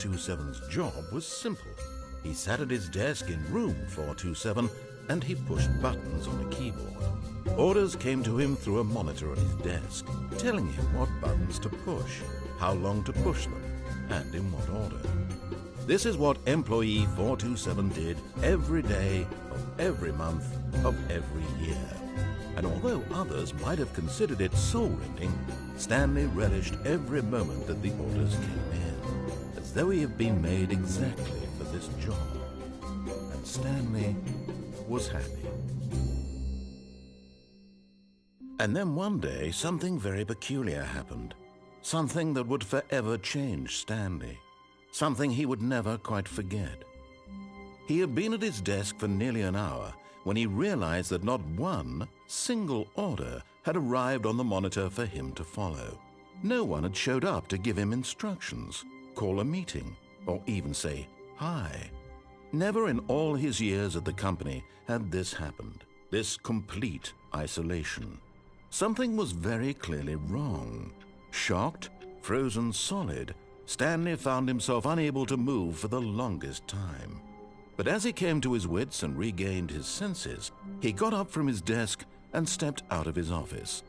427's job was simple. He sat at his desk in room 427 and he pushed buttons on a keyboard. Orders came to him through a monitor on his desk, telling him what buttons to push, how long to push them, and in what order. This is what employee 427 did every day of every month of every year. And although others might have considered it soul-rending, Stanley relished every moment that the orders came in, as though he had been made exactly for this job. And Stanley was happy. And then one day, something very peculiar happened. Something that would forever change Stanley. Something he would never quite forget. He had been at his desk for nearly an hour when he realized that not one single order had arrived on the monitor for him to follow. No one had showed up to give him instructions, call a meeting, or even say hi. Never in all his years at the company had this happened, this complete isolation. Something was very clearly wrong. Shocked, frozen solid, Stanley found himself unable to move for the longest time. But as he came to his wits and regained his senses, he got up from his desk and stepped out of his office.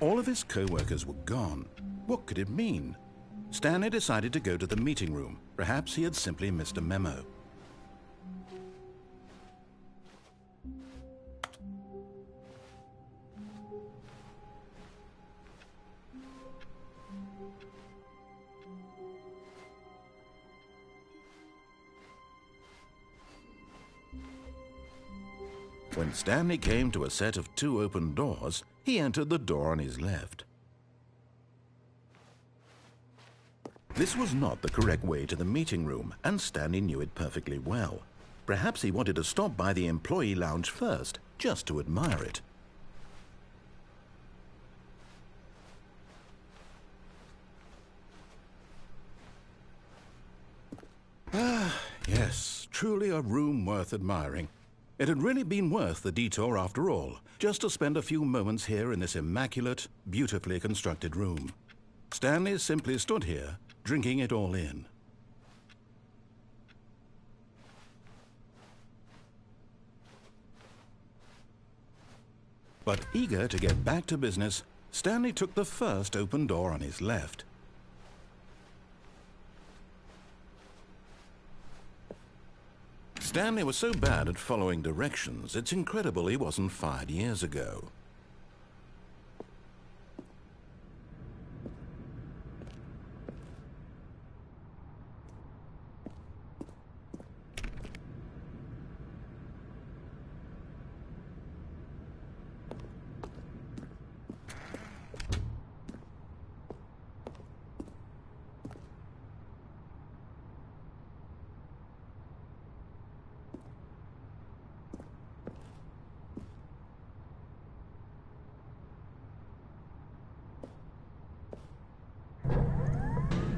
All of his co-workers were gone. What could it mean? Stanley decided to go to the meeting room. Perhaps he had simply missed a memo. When Stanley came to a set of 2 open doors, he entered the door on his left. This was not the correct way to the meeting room, and Stanley knew it perfectly well. Perhaps he wanted to stop by the employee lounge first, just to admire it. Yes, truly a room worth admiring. It had really been worth the detour after all, just to spend a few moments here in this immaculate, beautifully constructed room. Stanley simply stood here, drinking it all in. But eager to get back to business, Stanley took the first open door on his left. Stanley was so bad at following directions, it's incredible he wasn't fired years ago.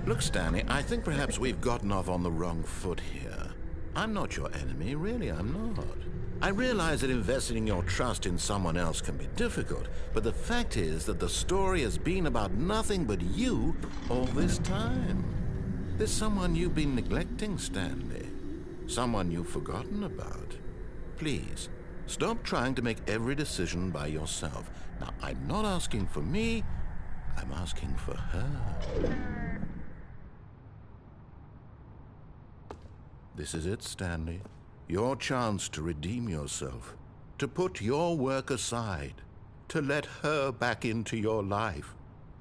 Look, Stanley, I think perhaps we've gotten off on the wrong foot here. I'm not your enemy, really, I'm not. I realize that investing your trust in someone else can be difficult, but the fact is that the story has been about nothing but you all this time. There's someone you've been neglecting, Stanley. Someone you've forgotten about. Please, stop trying to make every decision by yourself. Now, I'm not asking for me, I'm asking for her. This is it, Stanley. Your chance to redeem yourself, to put your work aside, to let her back into your life.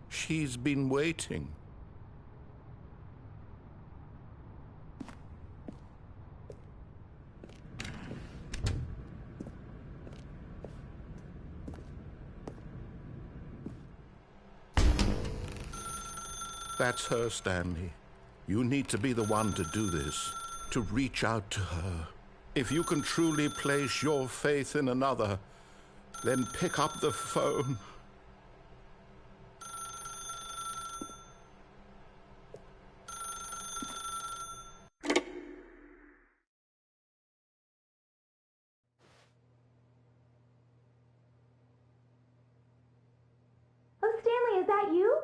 She's been waiting. That's her, Stanley. You need to be the one to do this, to reach out to her. If you can truly place your faith in another, then pick up the phone. Is that you?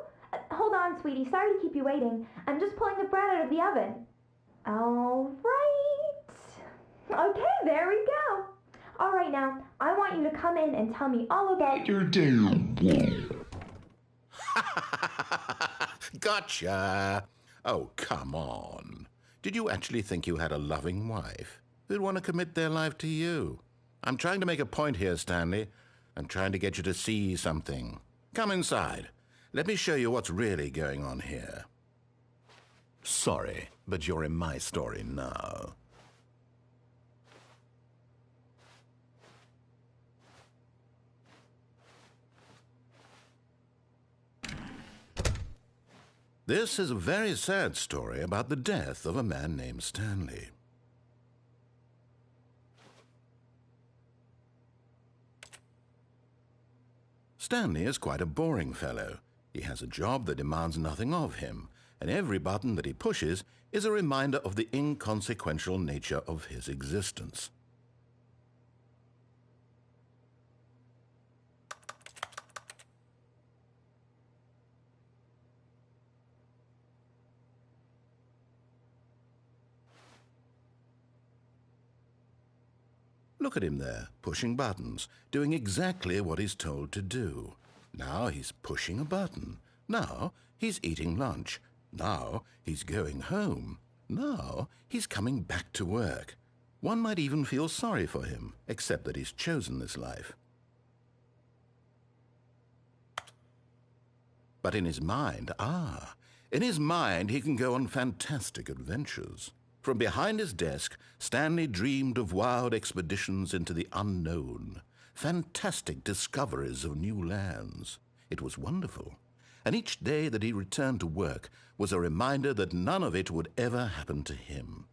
Hold on, sweetie. Sorry to keep you waiting. I'm just pulling the bread out of the oven. All right. Okay, there we go. All right, now, I want you to come in and tell me all about your day. Gotcha. Oh, come on. Did you actually think you had a loving wife who'd want to commit their life to you? I'm trying to make a point here, Stanley. I'm trying to get you to see something. Come inside. Let me show you what's really going on here. Sorry, but you're in my story now. This is a very sad story about the death of a man named Stanley. Stanley is quite a boring fellow. He has a job that demands nothing of him, and every button that he pushes is a reminder of the inconsequential nature of his existence. Look at him there, pushing buttons, doing exactly what he's told to do. Now he's pushing a button. Now he's eating lunch. Now he's going home. Now he's coming back to work. One might even feel sorry for him, except that he's chosen this life. But in his mind, in his mind he can go on fantastic adventures. From behind his desk, Stanley dreamed of wild expeditions into the unknown, fantastic discoveries of new lands. It was wonderful, and each day that he returned to work was a reminder that none of it would ever happen to him.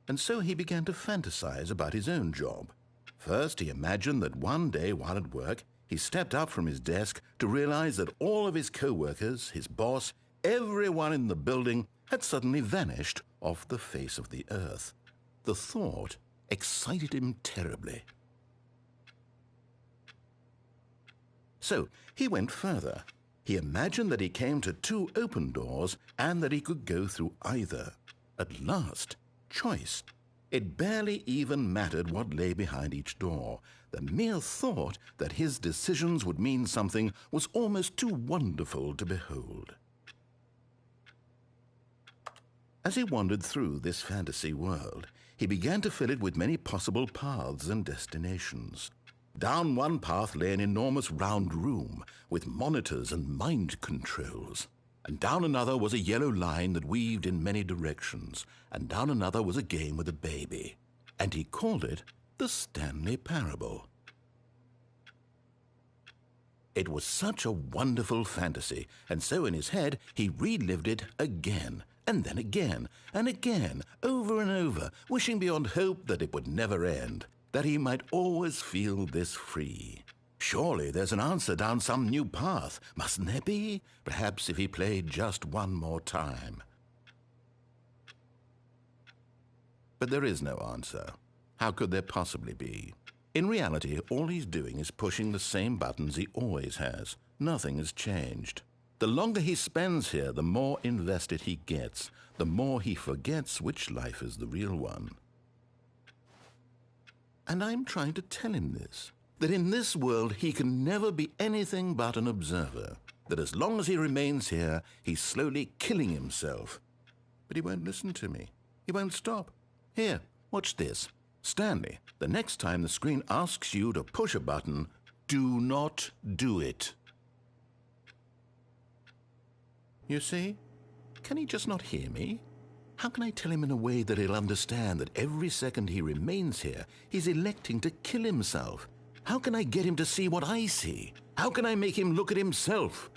And so he began to fantasize about his own job. First, he imagined that one day while at work, he stepped up from his desk to realize that all of his co-workers, his boss, everyone in the building had suddenly vanished off the face of the earth. The thought excited him terribly. So he went further. He imagined that he came to two open doors and that he could go through either. At last, choice. It barely even mattered what lay behind each door. The mere thought that his decisions would mean something was almost too wonderful to behold. As he wandered through this fantasy world, he began to fill it with many possible paths and destinations. Down one path lay an enormous round room with monitors and mind controls. And down another was a yellow line that weaved in many directions, and down another was a game with a baby. And he called it the Stanley Parable. It was such a wonderful fantasy, and so in his head he relived it again, and then again, and again, over and over, wishing beyond hope that it would never end, that he might always feel this free. Surely there's an answer down some new path, mustn't there be? Perhaps if he played just one more time. But there is no answer. How could there possibly be? In reality, all he's doing is pushing the same buttons he always has. Nothing has changed. The longer he spends here, the more invested he gets, the more he forgets which life is the real one. And I'm trying to tell him this, that in this world he can never be anything but an observer, that as long as he remains here, he's slowly killing himself. But he won't listen to me. He won't stop. Here, watch this. Stanley, the next time the screen asks you to push a button, do not do it. You see? Can he just not hear me? How can I tell him in a way that he'll understand that every second he remains here, he's electing to kill himself? How can I get him to see what I see? How can I make him look at himself?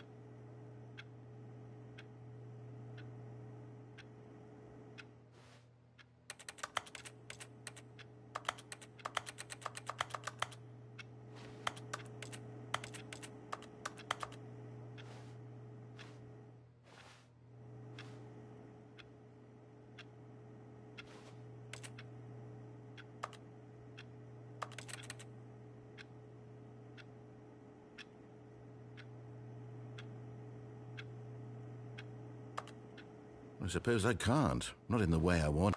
I suppose I can't. Not in the way I want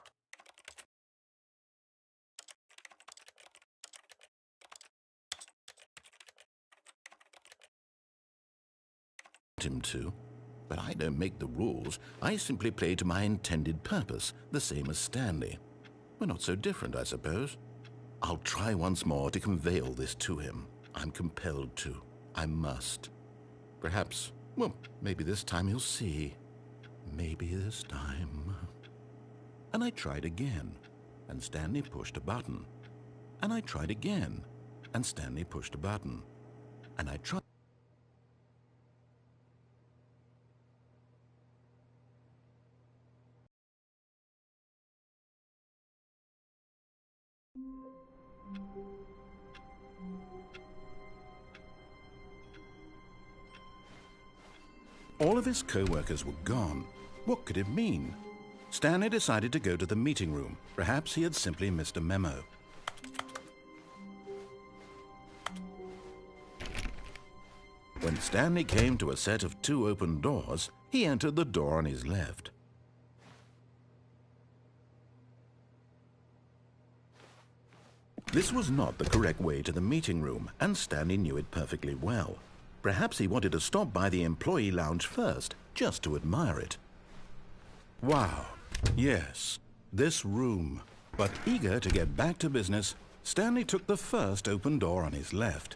him to. But I don't make the rules. I simply play to my intended purpose, the same as Stanley. We're not so different, I suppose. I'll try once more to convey all this to him. I'm compelled to. I must. Perhaps, well, maybe this time he'll see. Maybe this time. And I tried again, and Stanley pushed a button. And I tried again, and Stanley pushed a button. And I tried. All of his co-workers were gone. What could it mean? Stanley decided to go to the meeting room. Perhaps he had simply missed a memo. When Stanley came to a set of 2 open doors, he entered the door on his left. This was not the correct way to the meeting room, and Stanley knew it perfectly well. Perhaps he wanted to stop by the employee lounge first, just to admire it. Wow, yes, this room. But eager to get back to business, Stanley took the first open door on his left.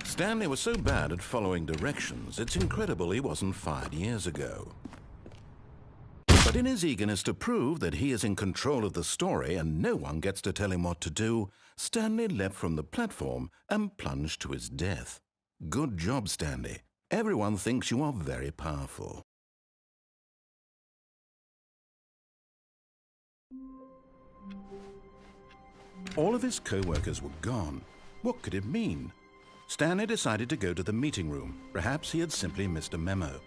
Stanley was so bad at following directions, it's incredible he wasn't fired years ago. But in his eagerness to prove that he is in control of the story and no one gets to tell him what to do, Stanley leapt from the platform and plunged to his death. Good job, Stanley. Everyone thinks you are very powerful. All of his co-workers were gone. What could it mean? Stanley decided to go to the meeting room. Perhaps he had simply missed a memo.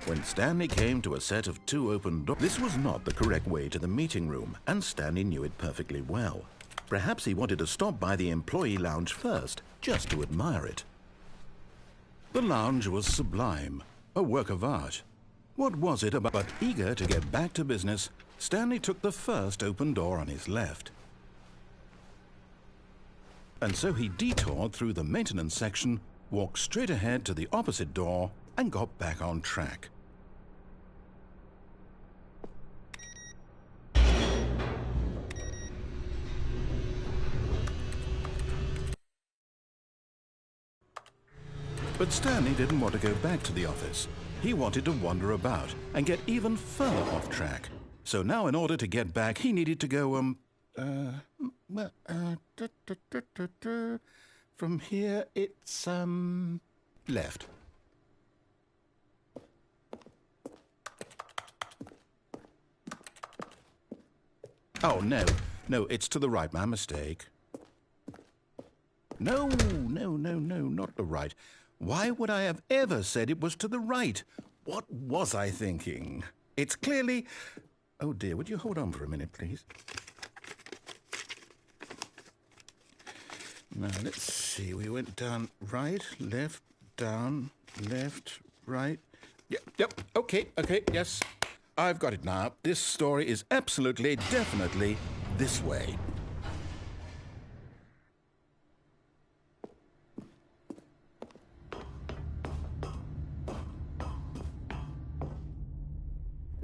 When Stanley came to a set of 2 open doors, this was not the correct way to the meeting room, and Stanley knew it perfectly well. Perhaps he wanted to stop by the employee lounge first, just to admire it. The lounge was sublime, a work of art. What was it about? But eager to get back to business, Stanley took the first open door on his left. And so he detoured through the maintenance section, walked straight ahead to the opposite door, and got back on track. But Stanley didn't want to go back to the office. He wanted to wander about and get even further off track. So now in order to get back, he needed to go, from here it's, left. Oh, no, it's to the right, my mistake. No, not the right. Why would I have ever said it was to the right? What was I thinking? It's clearly... Oh dear, would you hold on for a minute, please? Now, let's see. We went down right, left, down, left, right. Yep, okay, yes. I've got it now. This story is absolutely, definitely this way.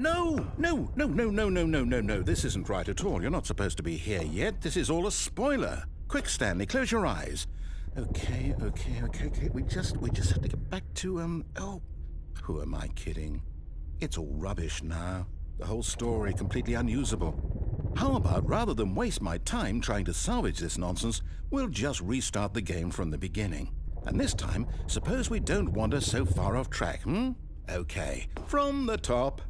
No, no, no, no, no, no, no, no, no. This isn't right at all. You're not supposed to be here yet. This is all a spoiler. Quick, Stanley, close your eyes. Okay. We just have to get back to, oh, who am I kidding? It's all rubbish now. The whole story completely unusable. How about, rather than waste my time trying to salvage this nonsense, we'll just restart the game from the beginning. And this time, suppose we don't wander so far off track, Okay, from the top.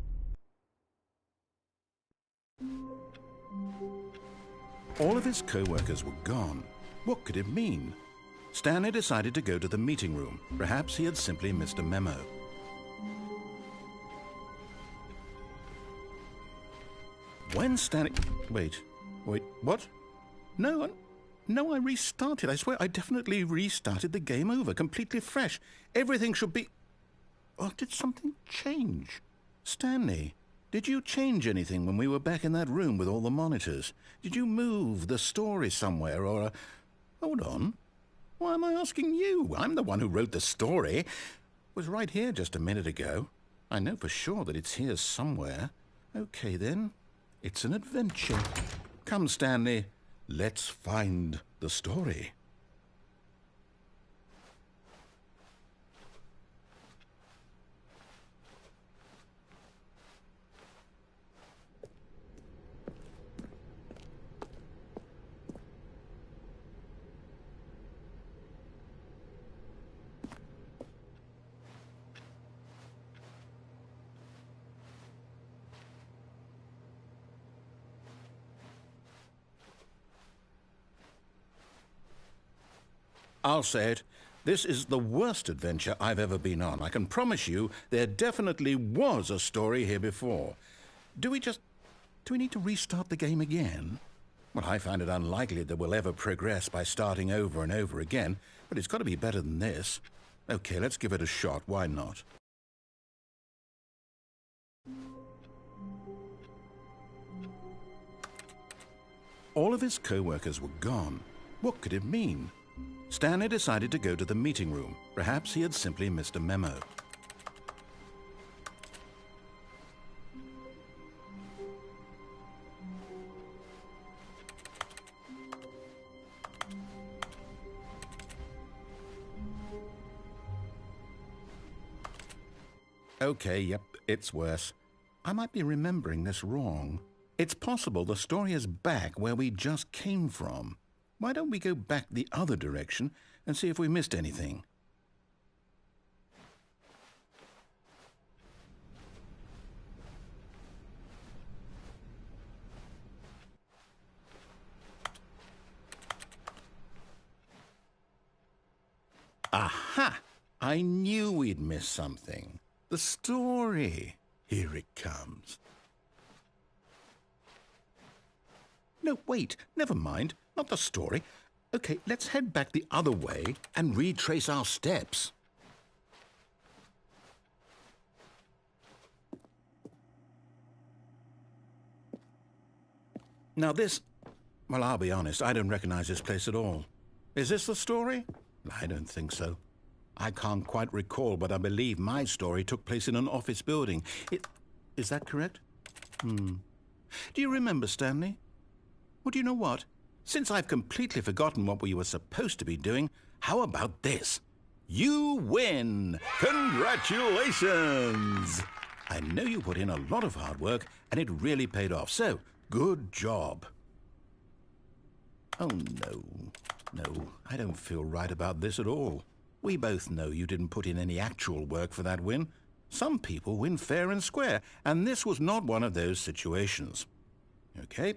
All of his co-workers were gone. What could it mean? Stanley decided to go to the meeting room. Perhaps he had simply missed a memo. When Stanley... Wait, what? No, I restarted. I swear I definitely restarted the game over, completely fresh. Everything should be... Oh, did something change? Stanley, did you change anything when we were back in that room with all the monitors? Did you move the story somewhere or... Hold on. Why am I asking you? I'm the one who wrote the story. It was right here just a minute ago. I know for sure that it's here somewhere. Okay, then. It's an adventure. Come, Stanley. Let's find the story. I'll say it. This is the worst adventure I've ever been on. I can promise you there definitely was a story here before. Do we need to restart the game again? Well, I find it unlikely that we'll ever progress by starting over and over again, but it's got to be better than this. Okay, let's give it a shot. Why not? All of his co-workers were gone. What could it mean? Stanley decided to go to the meeting room. Perhaps he had simply missed a memo. Okay, yep, it's worse. I might be remembering this wrong. It's possible the story is back where we just came from. Why don't we go back the other direction and see if we missed anything? Aha! I knew we'd miss something. The story. Here it comes. No, wait, never mind. Not the story. Okay, let's head back the other way and retrace our steps. Now this... Well, I'll be honest, I don't recognize this place at all. Is this the story? I don't think so. I can't quite recall, but I believe my story took place in an office building. Is that correct? Do you remember, Stanley? Well, do you know what? Since I've completely forgotten what we were supposed to be doing, how about this? You win! Congratulations! I know you put in a lot of hard work, and it really paid off, so good job. Oh, no, I don't feel right about this at all. We both know you didn't put in any actual work for that win. Some people win fair and square, and this was not one of those situations. Okay?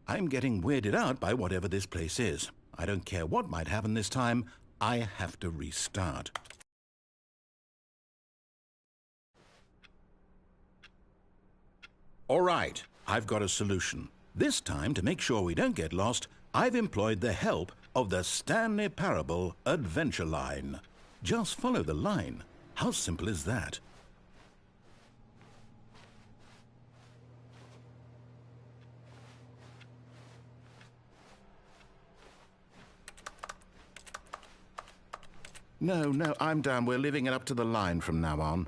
I'm getting weirded out by whatever this place is. I don't care what might happen this time. I have to restart. All right, I've got a solution. This time, to make sure we don't get lost, I've employed the help of the Stanley Parable Adventure Line. Just follow the line. How simple is that? No, I'm down. We're leaving it up to the line from now on.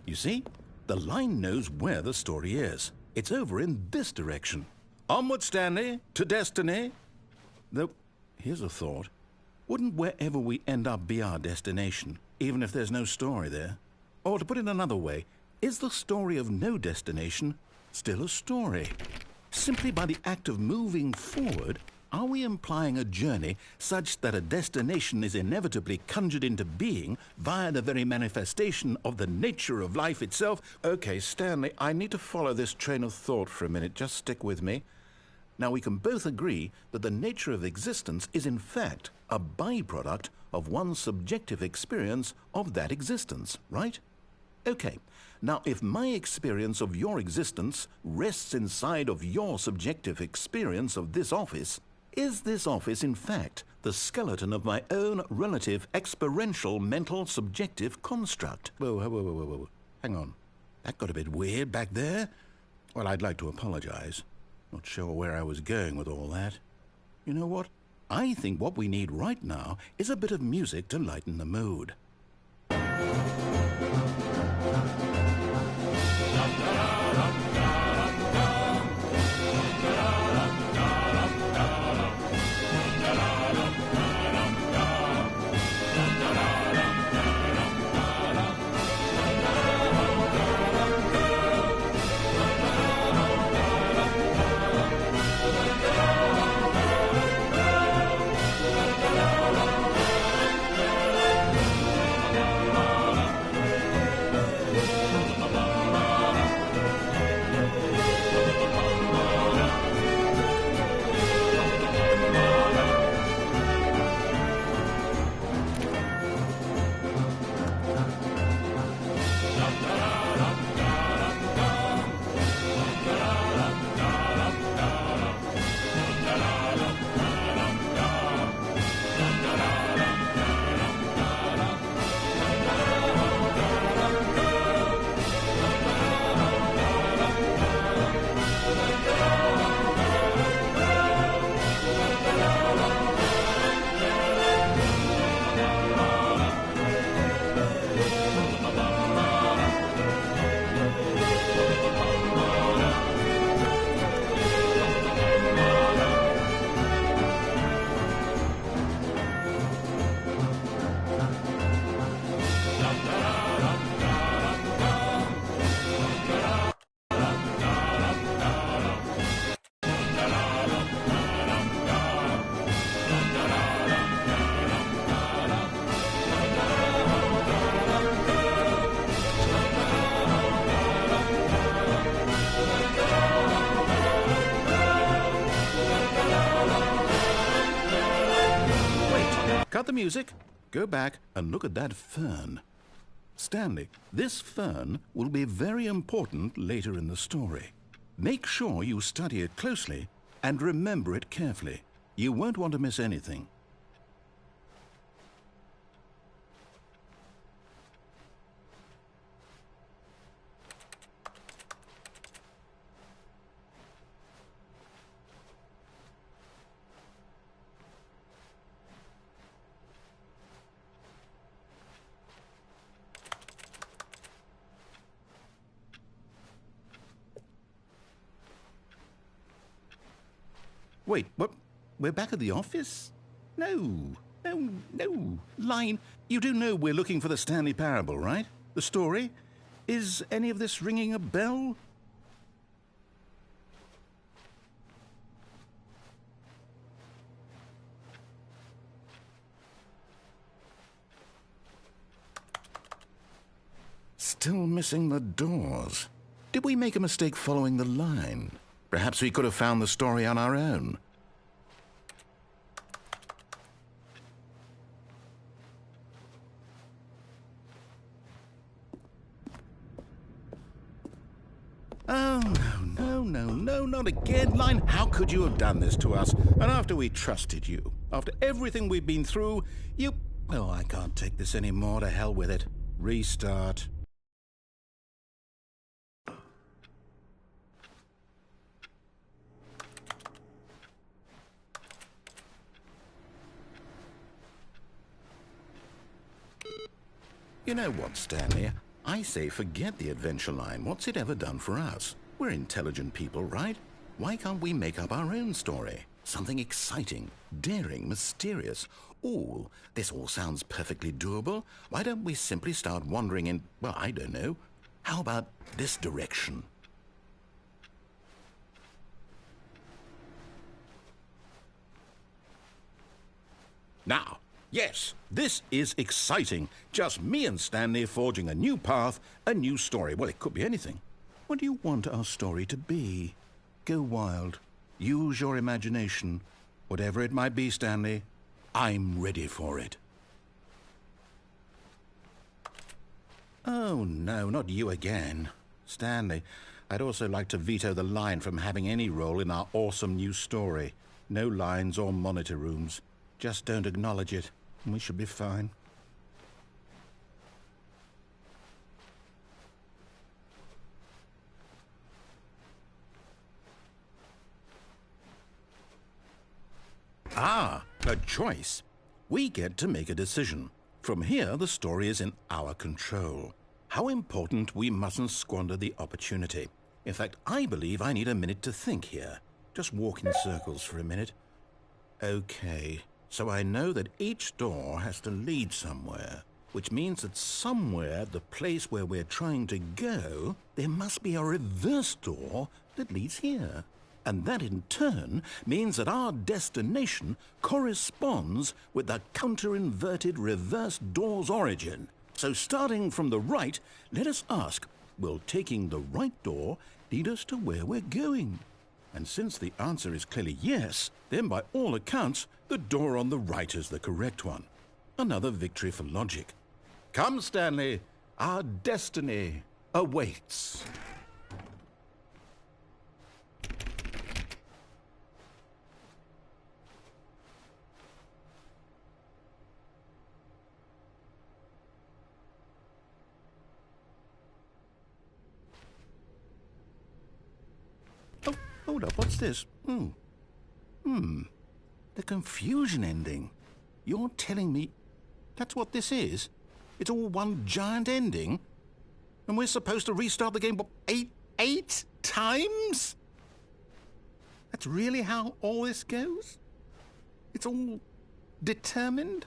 You see? The line knows where the story is. It's over in this direction. Onward, Stanley, to destiny. Though, here's a thought. Wouldn't wherever we end up be our destination, even if there's no story there? Or to put it another way, is the story of no destination still a story? Simply by the act of moving forward, are we implying a journey such that a destination is inevitably conjured into being via the very manifestation of the nature of life itself? Okay, Stanley, I need to follow this train of thought for a minute. Just stick with me. Now, we can both agree that the nature of existence is in fact a byproduct of one's subjective experience of that existence, right? Okay, now if my experience of your existence rests inside of your subjective experience of this office, is this office in fact the skeleton of my own relative experiential mental subjective construct? Whoa. Hang on. That got a bit weird back there. Well, I'd like to apologize. Not sure where I was going with all that. You know what? I think what we need right now is a bit of music to lighten the mood. Cut the music, go back and look at that fern. Stanley, this fern will be very important later in the story. Make sure you study it closely and remember it carefully. You won't want to miss anything. Wait, what? We're back at the office? No. Line, you do know we're looking for the Stanley Parable, right? The story? Is any of this ringing a bell? Still missing the doors. Did we make a mistake following the line? Perhaps we could have found the story on our own. Oh, no, not again. Line, how could you have done this to us? And after we trusted you, after everything we've been through, you... Oh, I can't take this anymore. To hell with it. Restart. You know what, Stanley? I say forget the adventure line. What's it ever done for us? We're intelligent people, right? Why can't we make up our own story? Something exciting, daring, mysterious. Ooh, this all sounds perfectly doable. Why don't we simply start wandering in, well, I don't know. How about this direction? Now, yes, this is exciting. Just me and Stanley forging a new path, a new story. Well, it could be anything. What do you want our story to be? Go wild. Use your imagination. Whatever it might be, Stanley, I'm ready for it. Oh, no, not you again. Stanley, I'd also like to veto the line from having any role in our awesome new story. No lines or monitor rooms. Just don't acknowledge it, and we should be fine. Ah, a choice. We get to make a decision. From here, the story is in our control. How important we mustn't squander the opportunity. In fact, I believe I need a minute to think here. Just walk in circles for a minute. Okay, so I know that each door has to lead somewhere, which means that somewhere, the place where we're trying to go, there must be a reverse door that leads here. And that in turn means that our destination corresponds with the counter-inverted reverse door's origin. So starting from the right, let us ask, will taking the right door lead us to where we're going? And since the answer is clearly yes, then by all accounts, the door on the right is the correct one. Another victory for logic. Come, Stanley, our destiny awaits. Oh, hold up, what's this? The confusion ending. You're telling me that's what this is? It's all one giant ending? And we're supposed to restart the game, what, eight times? That's really how all this goes? It's all determined?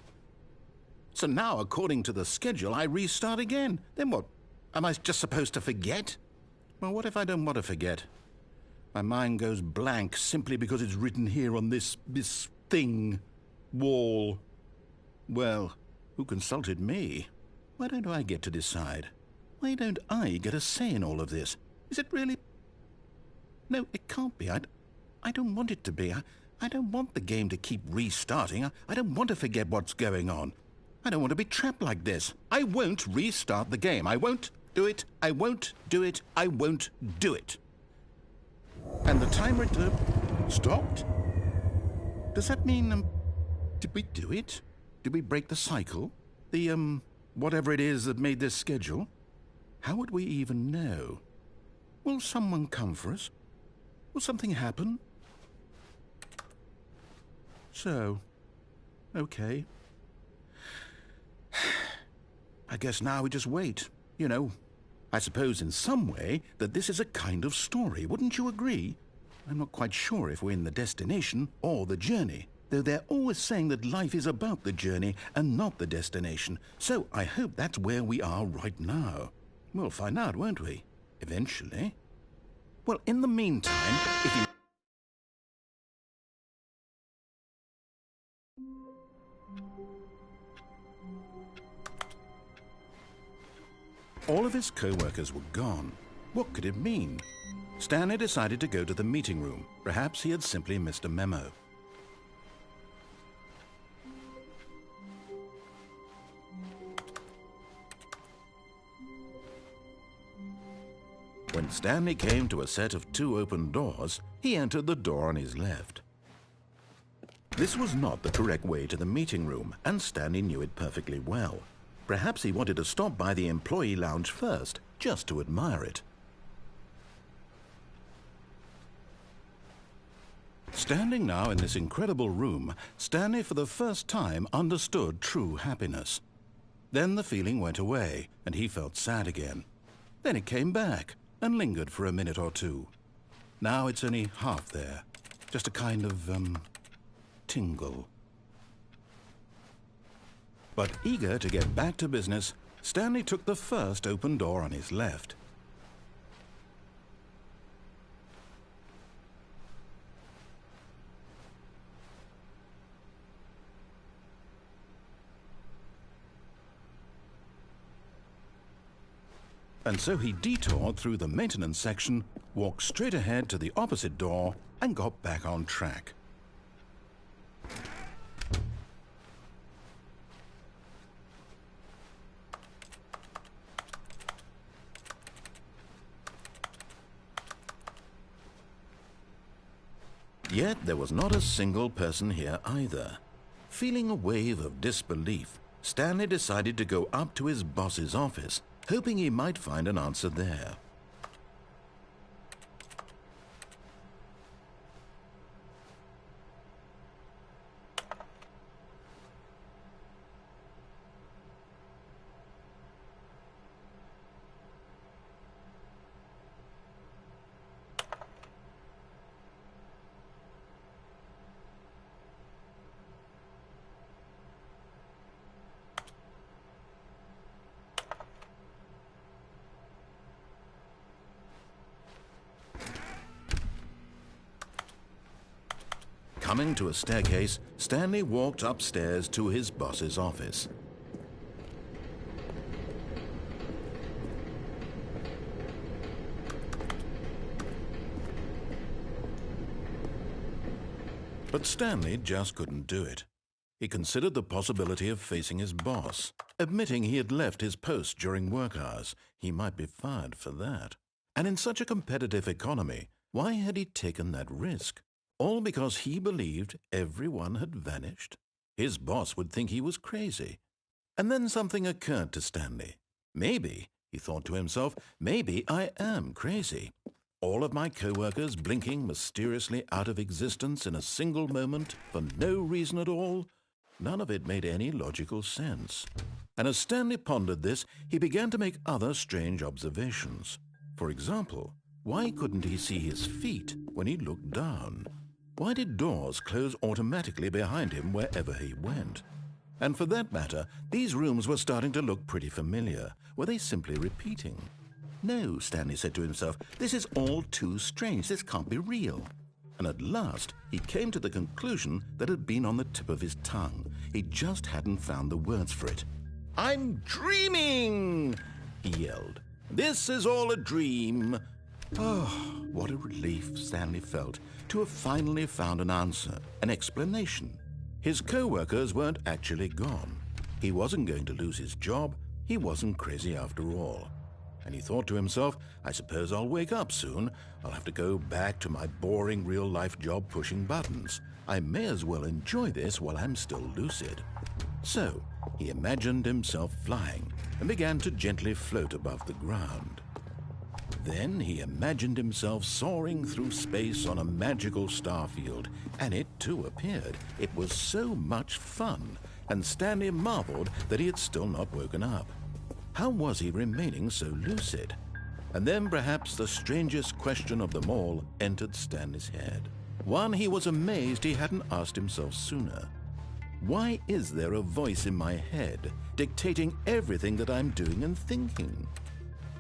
So now, according to the schedule, I restart again. Then what? Am I just supposed to forget? Well, what if I don't want to forget? My mind goes blank simply because it's written here on this thing, wall. Well, who consulted me? Why don't I get to decide? Why don't I get a say in all of this? Is it really? No, it can't be. I don't want it to be. I don't want the game to keep restarting. I don't want to forget what's going on. I don't want to be trapped like this. I won't restart the game. I won't do it. I won't do it. I won't do it. And the timer stopped? Does that mean, did we do it? Did we break the cycle? The, whatever it is that made this schedule? How would we even know? Will someone come for us? Will something happen? So, okay. I guess now we just wait, you know. I suppose in some way that this is a kind of story, wouldn't you agree? I'm not quite sure if we're in the destination or the journey, though they're always saying that life is about the journey and not the destination, so I hope that's where we are right now. We'll find out, won't we? Eventually. Well, in the meantime, if you... All of his co-workers were gone. What could it mean? Stanley decided to go to the meeting room. Perhaps he had simply missed a memo. When Stanley came to a set of 2 open doors, he entered the door on his left. This was not the correct way to the meeting room, and Stanley knew it perfectly well. Perhaps he wanted to stop by the employee lounge first, just to admire it. Standing now in this incredible room, Stanley for the first time understood true happiness. Then the feeling went away, and he felt sad again. Then it came back, and lingered for a minute or two. Now it's only half there. Just a kind of, tingle. But eager to get back to business, Stanley took the first open door on his left. And so he detoured through the maintenance section, walked straight ahead to the opposite door, and got back on track. Yet there was not a single person here either. Feeling a wave of disbelief, Stanley decided to go up to his boss's office, hoping he might find an answer there. Coming to a staircase, Stanley walked upstairs to his boss's office. But Stanley just couldn't do it. He considered the possibility of facing his boss, admitting he had left his post during work hours. He might be fired for that. And in such a competitive economy, why had he taken that risk? All because he believed everyone had vanished? His boss would think he was crazy. And then something occurred to Stanley. Maybe, he thought to himself, maybe I am crazy. All of my co-workers blinking mysteriously out of existence in a single moment for no reason at all? None of it made any logical sense. And as Stanley pondered this, he began to make other strange observations. For example, why couldn't he see his feet when he looked down? Why did doors close automatically behind him wherever he went? And for that matter, these rooms were starting to look pretty familiar. Were they simply repeating? No, Stanley said to himself, this is all too strange. This can't be real. And at last, he came to the conclusion that had been on the tip of his tongue. He just hadn't found the words for it. "I'm dreaming!" he yelled. "This is all a dream." Oh, what a relief Stanley felt to have finally found an answer, an explanation. His co-workers weren't actually gone. He wasn't going to lose his job. He wasn't crazy after all. And he thought to himself, I suppose I'll wake up soon. I'll have to go back to my boring real-life job pushing buttons. I may as well enjoy this while I'm still lucid. So he imagined himself flying and began to gently float above the ground. Then he imagined himself soaring through space on a magical starfield, and it too appeared. It was so much fun, and Stanley marveled that he had still not woken up. How was he remaining so lucid? And then perhaps the strangest question of them all entered Stanley's head. One he was amazed he hadn't asked himself sooner. Why is there a voice in my head dictating everything that I'm doing and thinking?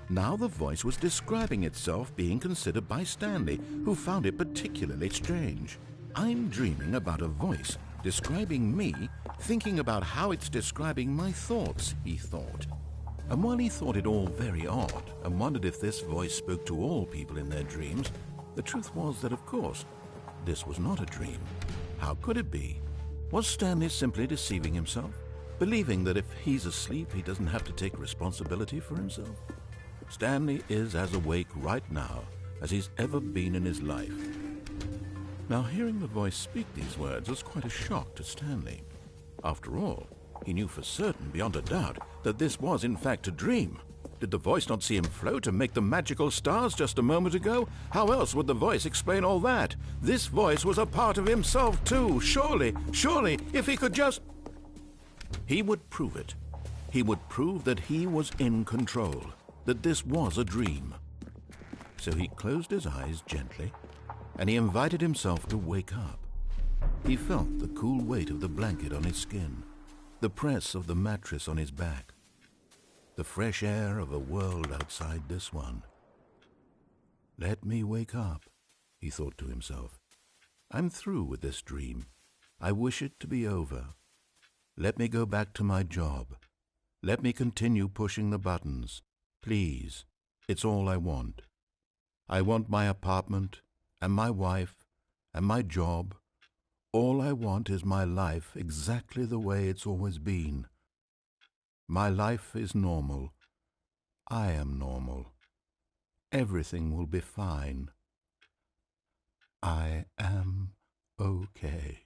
Now the voice was describing itself being considered by Stanley, who found it particularly strange. I'm dreaming about a voice describing me, thinking about how it's describing my thoughts, he thought. And while he thought it all very odd and wondered if this voice spoke to all people in their dreams, the truth was that, of course, this was not a dream. How could it be? Was Stanley simply deceiving himself, believing that if he's asleep, he doesn't have to take responsibility for himself? Stanley is as awake right now as he's ever been in his life. Now, hearing the voice speak these words was quite a shock to Stanley. After all, he knew for certain, beyond a doubt, that this was in fact a dream. Did the voice not see him float and make the magical stars just a moment ago? How else would the voice explain all that? This voice was a part of himself too. Surely, if he could just... He would prove it. He would prove that he was in control, that this was a dream. So he closed his eyes gently, and he invited himself to wake up. He felt the cool weight of the blanket on his skin, the press of the mattress on his back, the fresh air of a world outside this one. Let me wake up, he thought to himself. I'm through with this dream. I wish it to be over. Let me go back to my job. Let me continue pushing the buttons. Please, it's all I want. I want my apartment, and my wife, and my job. All I want is my life exactly the way it's always been. My life is normal. I am normal. Everything will be fine. I am okay.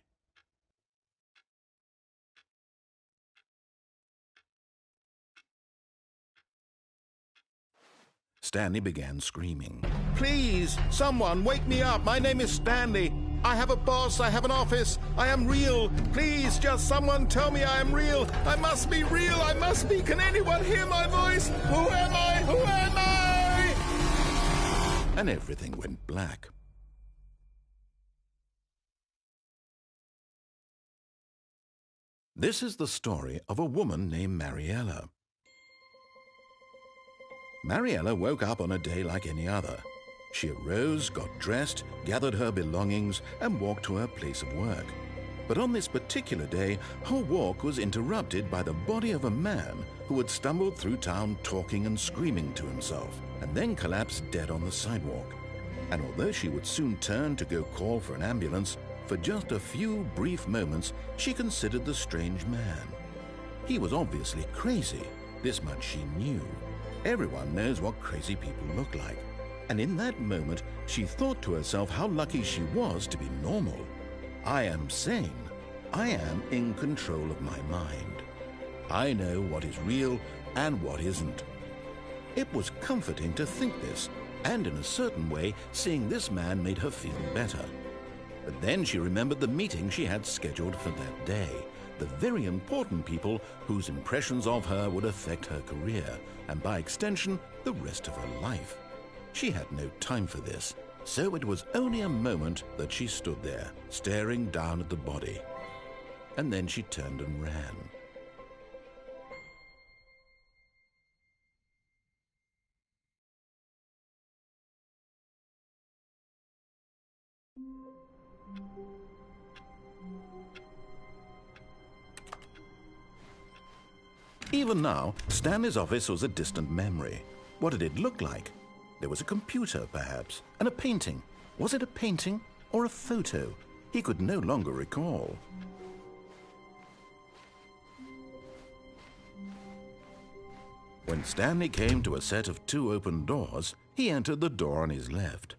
Stanley began screaming. Please, someone, wake me up. My name is Stanley. I have a boss. I have an office. I am real. Please, just someone tell me I am real. I must be real. I must be. Can anyone hear my voice? Who am I? Who am I? And everything went black. This is the story of a woman named Mariella. Mariella woke up on a day like any other. She arose, got dressed, gathered her belongings, and walked to her place of work. But on this particular day, her walk was interrupted by the body of a man who had stumbled through town talking and screaming to himself, and then collapsed dead on the sidewalk. And although she would soon turn to go call for an ambulance, for just a few brief moments she considered the strange man. He was obviously crazy. This much she knew. Everyone knows what crazy people look like. And in that moment, she thought to herself how lucky she was to be normal. I am sane. I am in control of my mind. I know what is real and what isn't. It was comforting to think this, and in a certain way, seeing this man made her feel better. But then she remembered the meeting she had scheduled for that day, the very important people whose impressions of her would affect her career, and by extension, the rest of her life. She had no time for this, so it was only a moment that she stood there, staring down at the body. And then she turned and ran. Even now, Stanley's office was a distant memory. What did it look like? There was a computer, perhaps, and a painting. Was it a painting or a photo? He could no longer recall. When Stanley came to a set of 2 open doors, he entered the door on his left.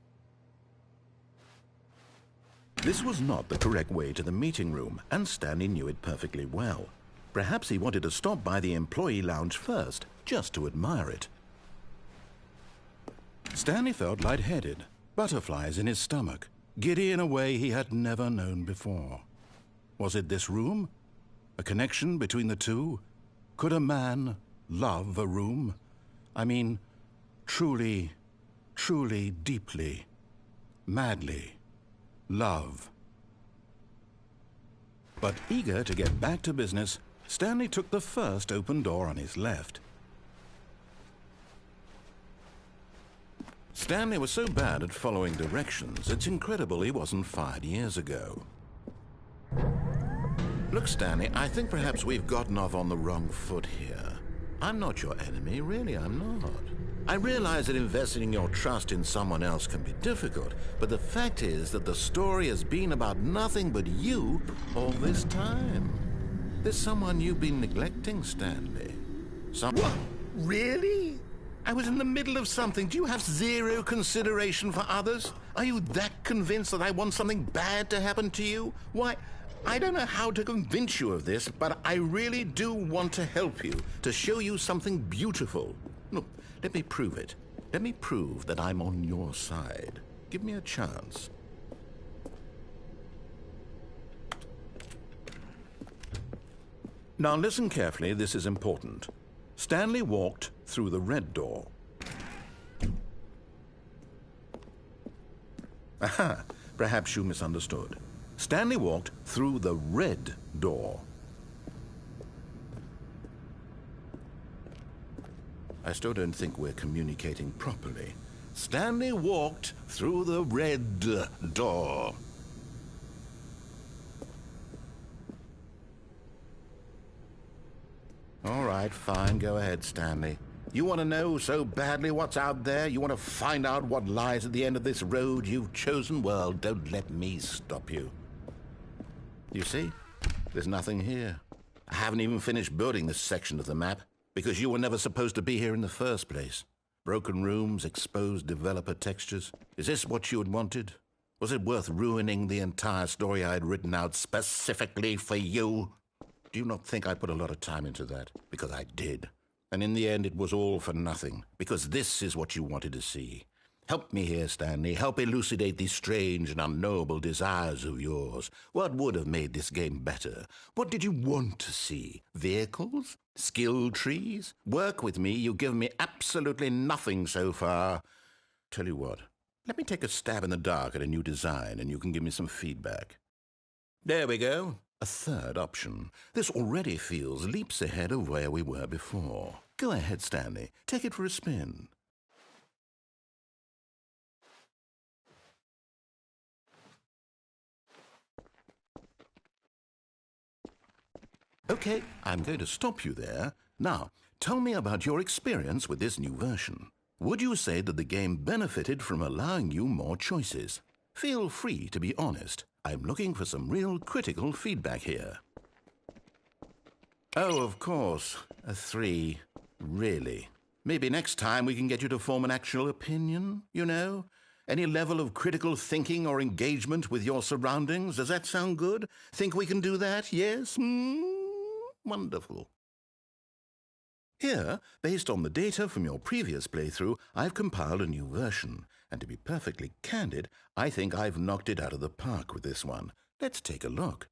This was not the correct way to the meeting room, and Stanley knew it perfectly well. Perhaps he wanted to stop by the employee lounge first, just to admire it. Stanley felt lightheaded, butterflies in his stomach, giddy in a way he had never known before. Was it this room? A connection between the two? Could a man love a room? I mean, truly, truly, deeply, madly love. But eager to get back to business, Stanley took the first open door on his left. Stanley was so bad at following directions, it's incredible he wasn't fired years ago. Look, Stanley, I think perhaps we've gotten off on the wrong foot here. I'm not your enemy, really, I'm not. I realize that investing your trust in someone else can be difficult, but the fact is that the story has been about nothing but you all this time. There's someone you've been neglecting, Stanley. What? Really? I was in the middle of something. Do you have zero consideration for others? Are you that convinced that I want something bad to happen to you? Why, I don't know how to convince you of this, but I really do want to help you, to show you something beautiful. Look, let me prove it. Let me prove that I'm on your side. Give me a chance. Now listen carefully, this is important. Stanley walked through the red door. Aha, perhaps you misunderstood. Stanley walked through the red door. I still don't think we're communicating properly. Stanley walked through the red door. All right, fine, go ahead, Stanley. You want to know so badly what's out there? You want to find out what lies at the end of this road you've chosen? Well, don't let me stop you. You see, there's nothing here. I haven't even finished building this section of the map because you were never supposed to be here in the first place. Broken rooms, exposed developer textures. Is this what you had wanted? Was it worth ruining the entire story I had written out specifically for you? Do you not think I put a lot of time into that? Because I did. And in the end, it was all for nothing. Because this is what you wanted to see. Help me here, Stanley. Help elucidate these strange and unknowable desires of yours. What would have made this game better? What did you want to see? Vehicles? Skill trees? Work with me. You've given me absolutely nothing so far. Tell you what. Let me take a stab in the dark at a new design, and you can give me some feedback. There we go. A third option. This already feels leaps ahead of where we were before. Go ahead, Stanley. Take it for a spin. Okay, I'm going to stop you there. Now, tell me about your experience with this new version. Would you say that the game benefited from allowing you more choices? Feel free to be honest. I'm looking for some real critical feedback here. Oh, of course. A 3. Really? Maybe next time we can get you to form an actual opinion, you know? Any level of critical thinking or engagement with your surroundings? Does that sound good? Think we can do that? Yes? Wonderful. Here, based on the data from your previous playthrough, I've compiled a new version. And to be perfectly candid, I think I've knocked it out of the park with this one. Let's take a look.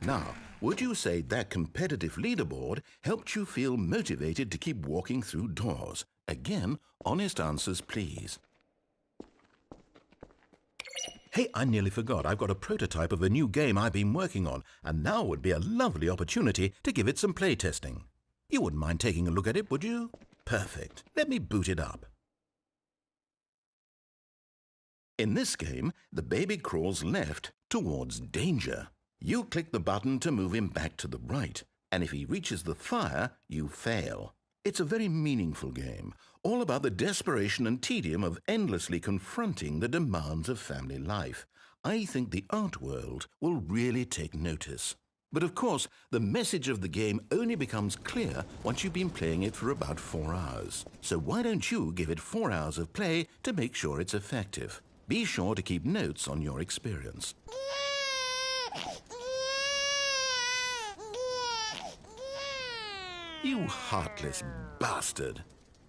Now, would you say that competitive leaderboard helped you feel motivated to keep walking through doors? Again, honest answers, please. Hey, I nearly forgot. I've got a prototype of a new game I've been working on, and now would be a lovely opportunity to give it some playtesting. You wouldn't mind taking a look at it, would you? Perfect. Let me boot it up. In this game, the baby crawls left towards danger. You click the button to move him back to the right, and if he reaches the fire, you fail. It's a very meaningful game, all about the desperation and tedium of endlessly confronting the demands of family life. I think the art world will really take notice. But of course, the message of the game only becomes clear once you've been playing it for about 4 hours. So why don't you give it 4 hours of play to make sure it's effective? Be sure to keep notes on your experience. You heartless bastard.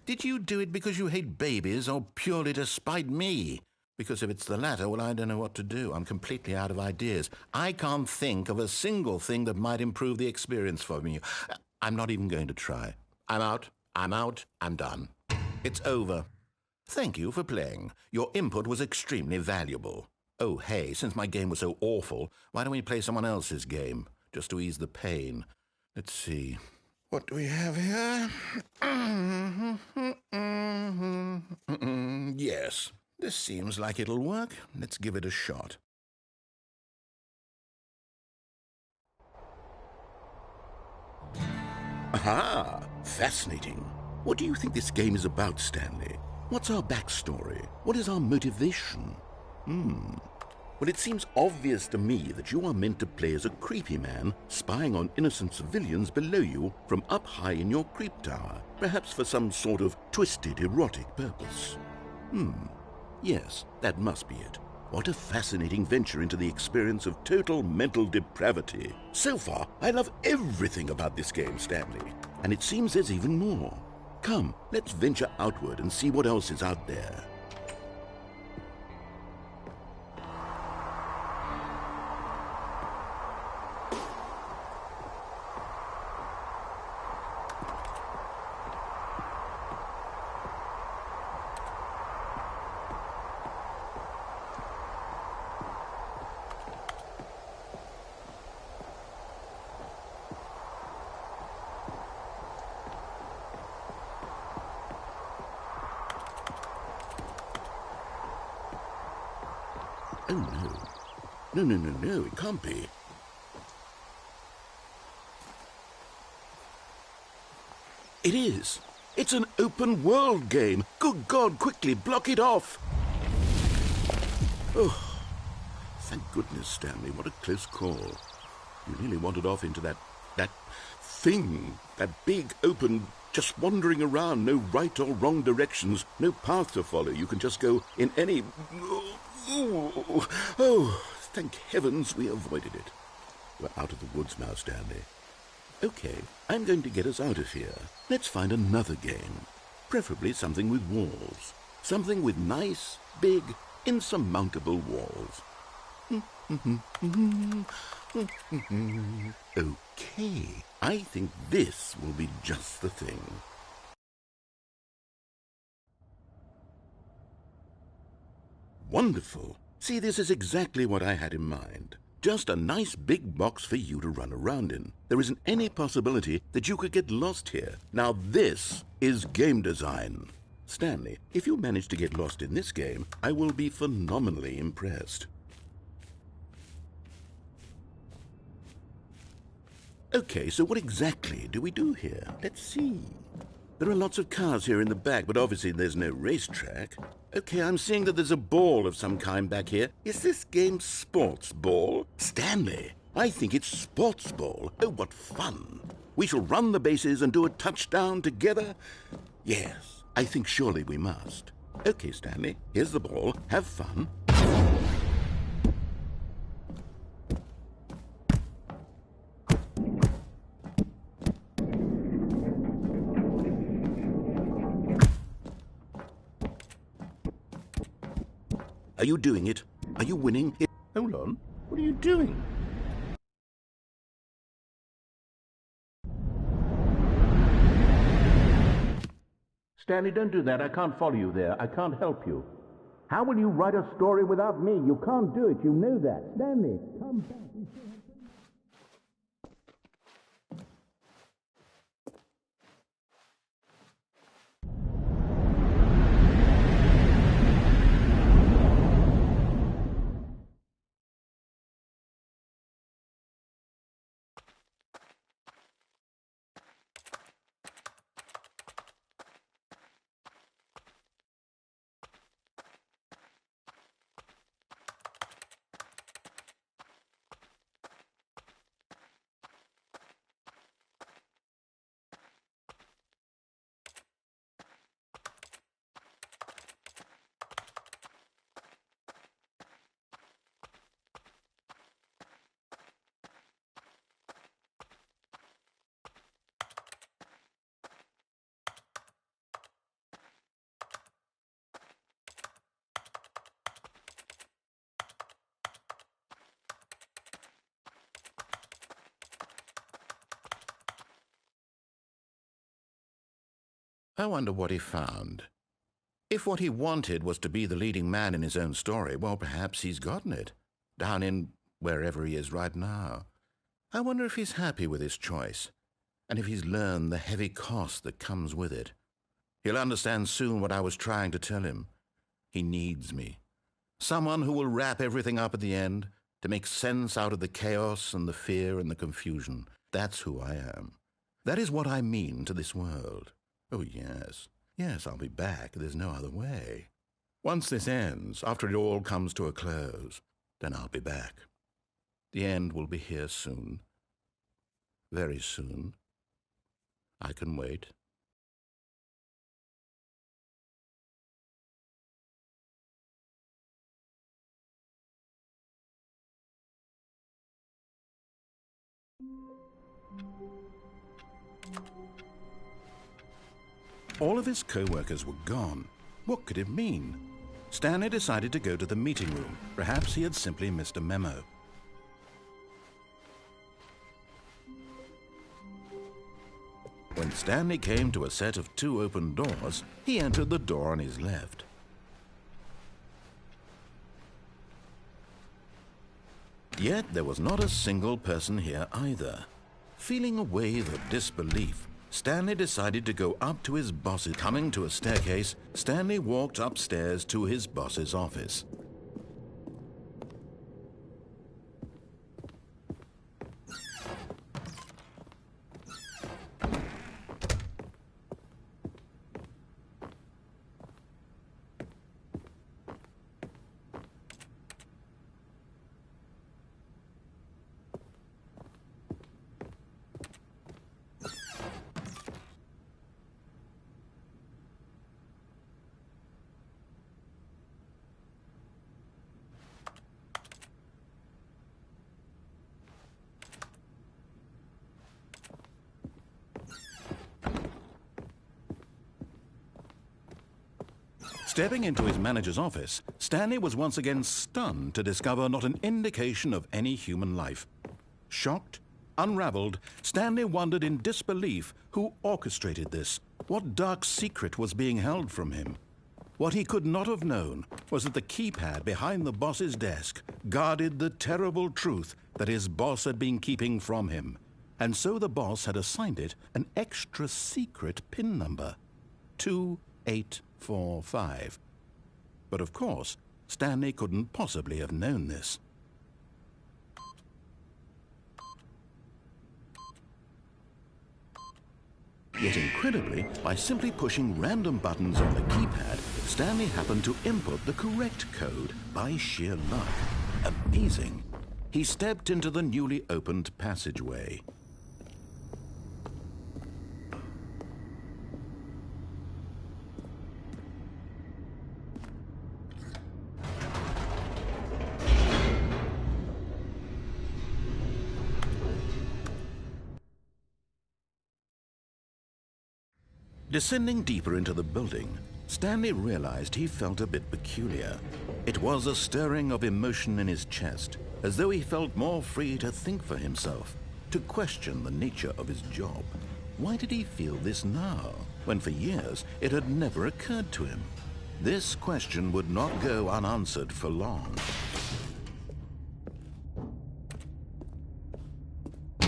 Did you do it because you hate babies or purely to spite me? Because if it's the latter, well, I don't know what to do. I'm completely out of ideas. I can't think of a single thing that might improve the experience for me. I'm not even going to try. I'm out. I'm out. I'm done. It's over. Thank you for playing. Your input was extremely valuable. Oh, hey, since my game was so awful, why don't we play someone else's game, just to ease the pain? Let's see. What do we have here? Yes, this seems like it'll work. Let's give it a shot. Aha! Fascinating. What do you think this game is about, Stanley? What's our backstory? What is our motivation? Well, it seems obvious to me that you are meant to play as a creepy man spying on innocent civilians below you from up high in your creep tower, perhaps for some sort of twisted erotic purpose. Yes, that must be it. What a fascinating venture into the experience of total mental depravity. So far, I love everything about this game, Stanley, and it seems there's even more. Come, let's venture outward and see what else is out there. Oh, no. No, it can't be. It is. It's an open world game. Good God, quickly, block it off. Oh, thank goodness, Stanley. What a close call. You nearly wandered off into that thing. That big, open, just wandering around. No right or wrong directions. No path to follow. You can just go in any... Oh, thank heavens we avoided it. We're out of the woods now, Stanley. Okay, I'm going to get us out of here. Let's find another game. Preferably something with walls. Something with nice, big, insurmountable walls. Okay, I think this will be just the thing. Wonderful. See, this is exactly what I had in mind. Just a nice big box for you to run around in. There isn't any possibility that you could get lost here. Now this is game design. Stanley, if you manage to get lost in this game, I will be phenomenally impressed. Okay, so what exactly do we do here? Let's see. There are lots of cars here in the back, but obviously there's no racetrack. Okay, I'm seeing that there's a ball of some kind back here. Is this game sports ball? Stanley, I think it's sports ball. Oh, what fun. We shall run the bases and do a touchdown together? Yes, I think surely we must. Okay, Stanley, here's the ball. Have fun. Are you doing it? Are you winning? Hold on. What are you doing? Stanley, don't do that. I can't follow you there. I can't help you. How will you write a story without me? You can't do it. You know that. Stanley, come back. I wonder what he found. If what he wanted was to be the leading man in his own story, well, perhaps he's gotten it, down in wherever he is right now. I wonder if he's happy with his choice, and if he's learned the heavy cost that comes with it. He'll understand soon what I was trying to tell him. He needs me. Someone who will wrap everything up at the end, to make sense out of the chaos and the fear and the confusion. That's who I am. That is what I mean to this world. Oh, yes. Yes, I'll be back. There's no other way. Once this ends, after it all comes to a close, then I'll be back. The end will be here soon. Very soon. I can wait. All of his co-workers were gone. What could it mean? Stanley decided to go to the meeting room. Perhaps he had simply missed a memo. When Stanley came to a set of 2 open doors, he entered the door on his left. Yet there was not a single person here either. Feeling a wave of disbelief, Stanley decided to go up to his boss. Coming to a staircase, Stanley walked upstairs to his boss's office. Stepping into his manager's office, Stanley was once again stunned to discover not an indication of any human life. Shocked, unraveled, Stanley wondered in disbelief who orchestrated this, what dark secret was being held from him. What he could not have known was that the keypad behind the boss's desk guarded the terrible truth that his boss had been keeping from him, and so the boss had assigned it an extra secret PIN number, 2845. But of course, Stanley couldn't possibly have known this. Yet incredibly, by simply pushing random buttons on the keypad, Stanley happened to input the correct code by sheer luck. Amazing. He stepped into the newly opened passageway. Descending deeper into the building, Stanley realized he felt a bit peculiar. It was a stirring of emotion in his chest, as though he felt more free to think for himself, to question the nature of his job. Why did he feel this now, when for years it had never occurred to him? This question would not go unanswered for long.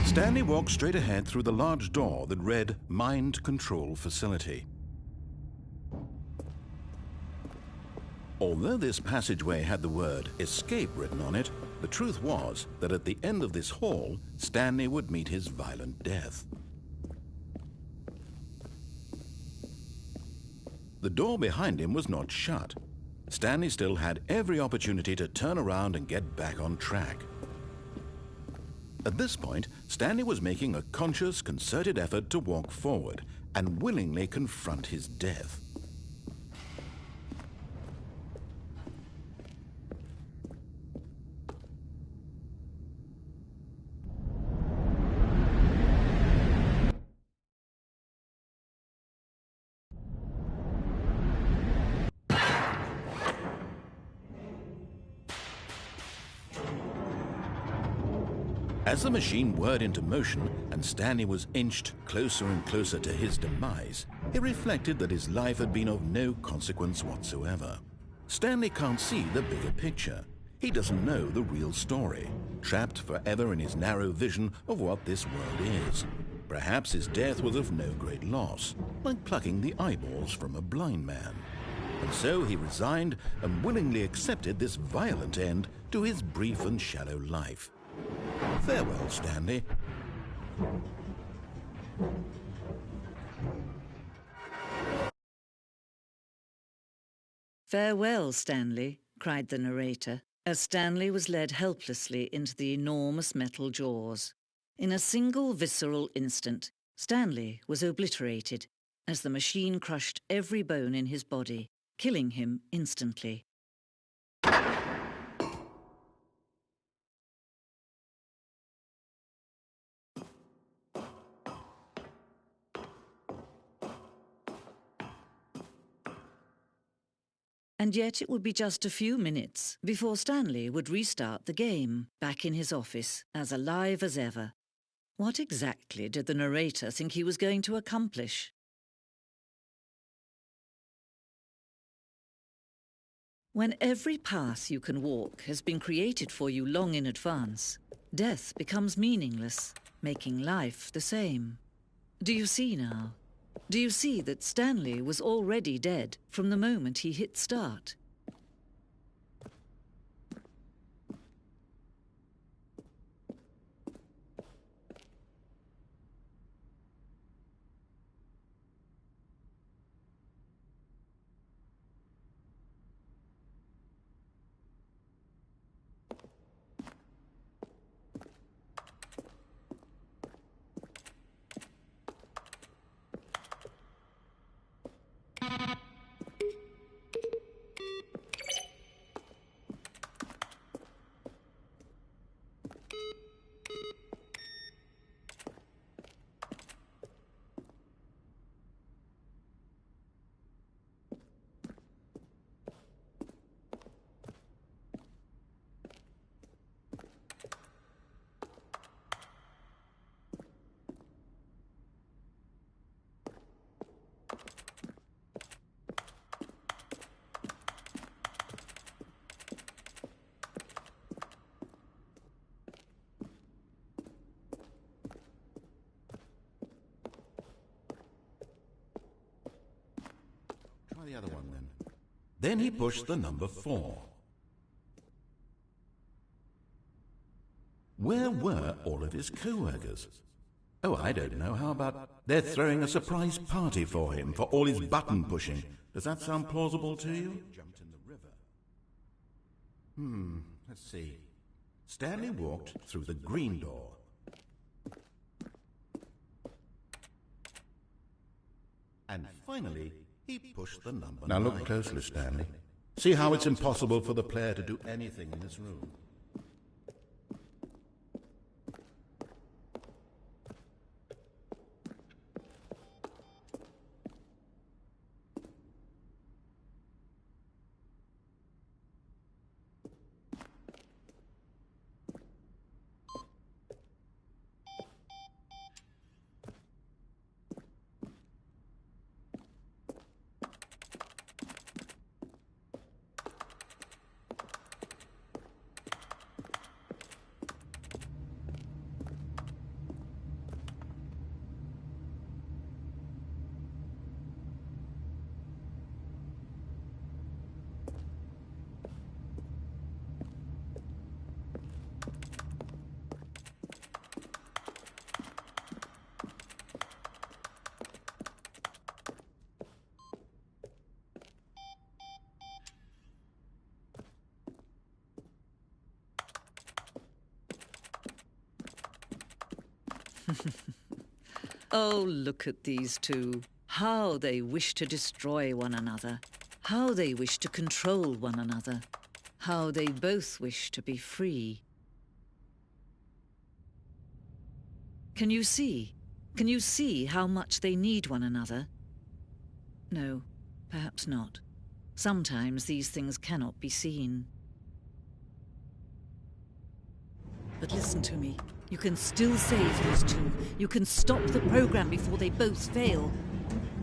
Stanley walked straight ahead through the large door that read Mind Control Facility. Although this passageway had the word Escape written on it, the truth was that at the end of this hall, Stanley would meet his violent death. The door behind him was not shut. Stanley still had every opportunity to turn around and get back on track. At this point, Stanley was making a conscious, concerted effort to walk forward and willingly confront his death. As the machine whirred into motion and Stanley was inched closer and closer to his demise, He reflected that his life had been of no consequence whatsoever. Stanley can't see the bigger picture. He doesn't know the real story, trapped forever in his narrow vision of what this world is. Perhaps his death was of no great loss, like plucking the eyeballs from a blind man. And so he resigned and willingly accepted this violent end to his brief and shallow life. Farewell, Stanley. "Farewell, Stanley," cried the narrator, as Stanley was led helplessly into the enormous metal jaws. In a single visceral instant, Stanley was obliterated as the machine crushed every bone in his body, killing him instantly. And yet it would be just a few minutes before Stanley would restart the game, back in his office, as alive as ever. What exactly did the narrator think he was going to accomplish? When every path you can walk has been created for you long in advance, death becomes meaningless, making life the same. Do you see now? Do you see that Stanley was already dead from the moment he hit start? Try the other one then. Then he pushed the number 4. Where were all of his co-workers? Oh, I don't know. How about they're throwing a surprise party for him for all his button pushing? Does that sound plausible to you? Jumped in the river. Let's see. Stanley walked through the green door. And finally, he pushed the number 9. Now look closely, Stanley. See how it's impossible for the player to do anything in this room. Oh, look at these two. How they wish to destroy one another. How they wish to control one another. How they both wish to be free. Can you see? Can you see how much they need one another? No, perhaps not. Sometimes these things cannot be seen. But listen to me. You can still save these two. You can stop the program before they both fail.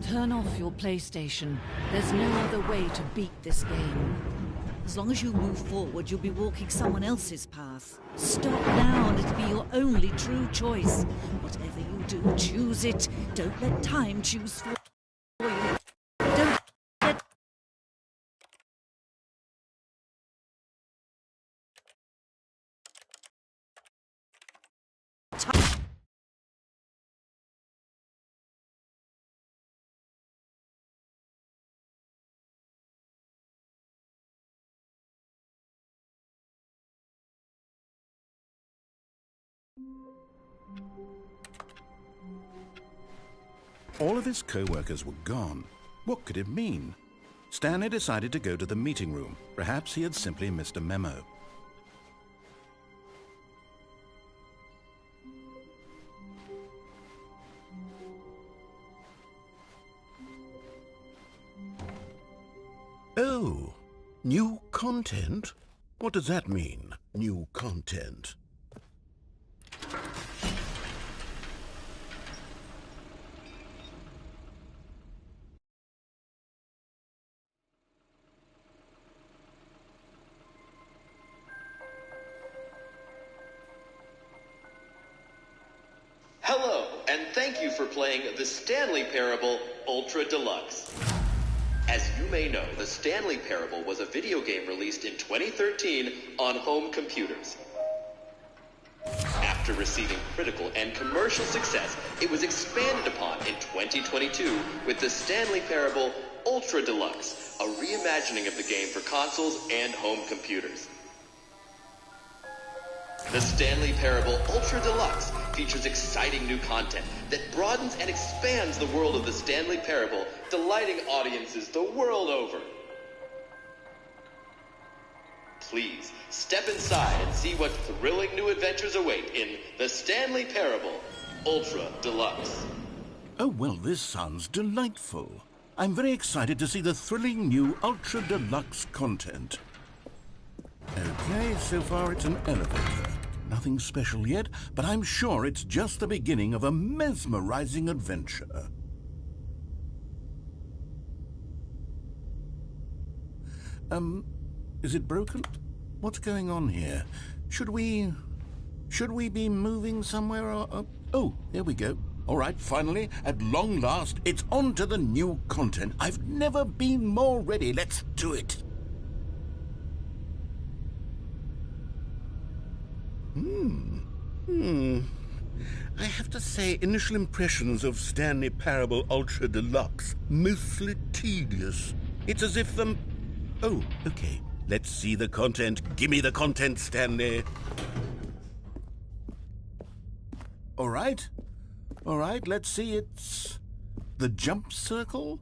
Turn off your PlayStation. There's no other way to beat this game. As long as you move forward, you'll be walking someone else's path. Stop now and it'll be your only true choice. Whatever you do, choose it. Don't let time choose for you. Don't let... All of his co-workers were gone. What could it mean? Stanley decided to go to the meeting room. Perhaps he had simply missed a memo. Oh, new content? What does that mean, new content? Hello, and thank you for playing the Stanley Parable Ultra Deluxe. As you may know, the Stanley Parable was a video game released in 2013 on home computers. After receiving critical and commercial success, it was expanded upon in 2022 with the Stanley Parable Ultra Deluxe, a reimagining of the game for consoles and home computers. The Stanley Parable Ultra Deluxe features exciting new content that broadens and expands the world of the Stanley Parable, delighting audiences the world over. Please, step inside and see what thrilling new adventures await in the Stanley Parable Ultra Deluxe. Oh, well, this sounds delightful. I'm very excited to see the thrilling new Ultra Deluxe content. Okay, so far it's an elevator. Nothing special yet, but I'm sure it's just the beginning of a mesmerizing adventure. Is it broken? What's going on here? Should we be moving somewhere or... Oh, there we go. All right, finally, at long last, it's on to the new content. I've never been more ready. Let's do it. I have to say, initial impressions of Stanley Parable Ultra Deluxe, mostly tedious. It's as if Oh, okay. Let's see the content. Give me the content, Stanley. All right, let's see. It's the jump circle.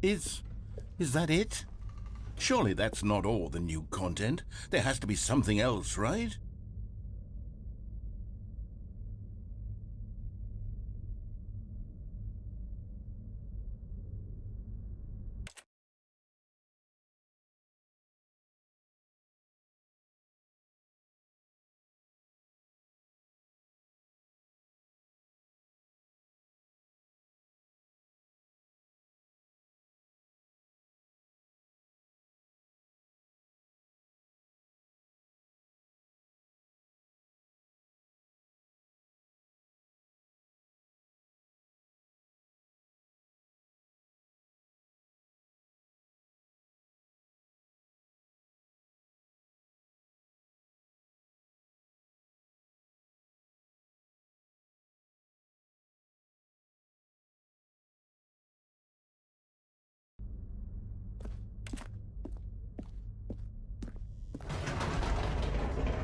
Is that it? Surely that's not all the new content. There has to be something else, right?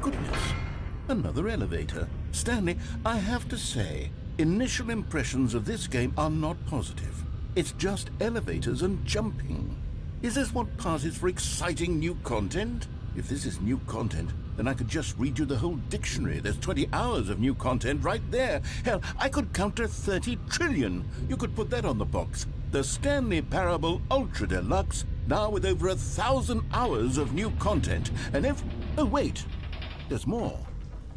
Goodness, another elevator. Stanley, I have to say, initial impressions of this game are not positive. It's just elevators and jumping. Is this what passes for exciting new content? If this is new content, then I could just read you the whole dictionary. There's 20 hours of new content right there. Hell, I could count to 30 trillion. You could put that on the box. The Stanley Parable Ultra Deluxe, now with over 1,000 hours of new content. And if... Oh, wait. There's more.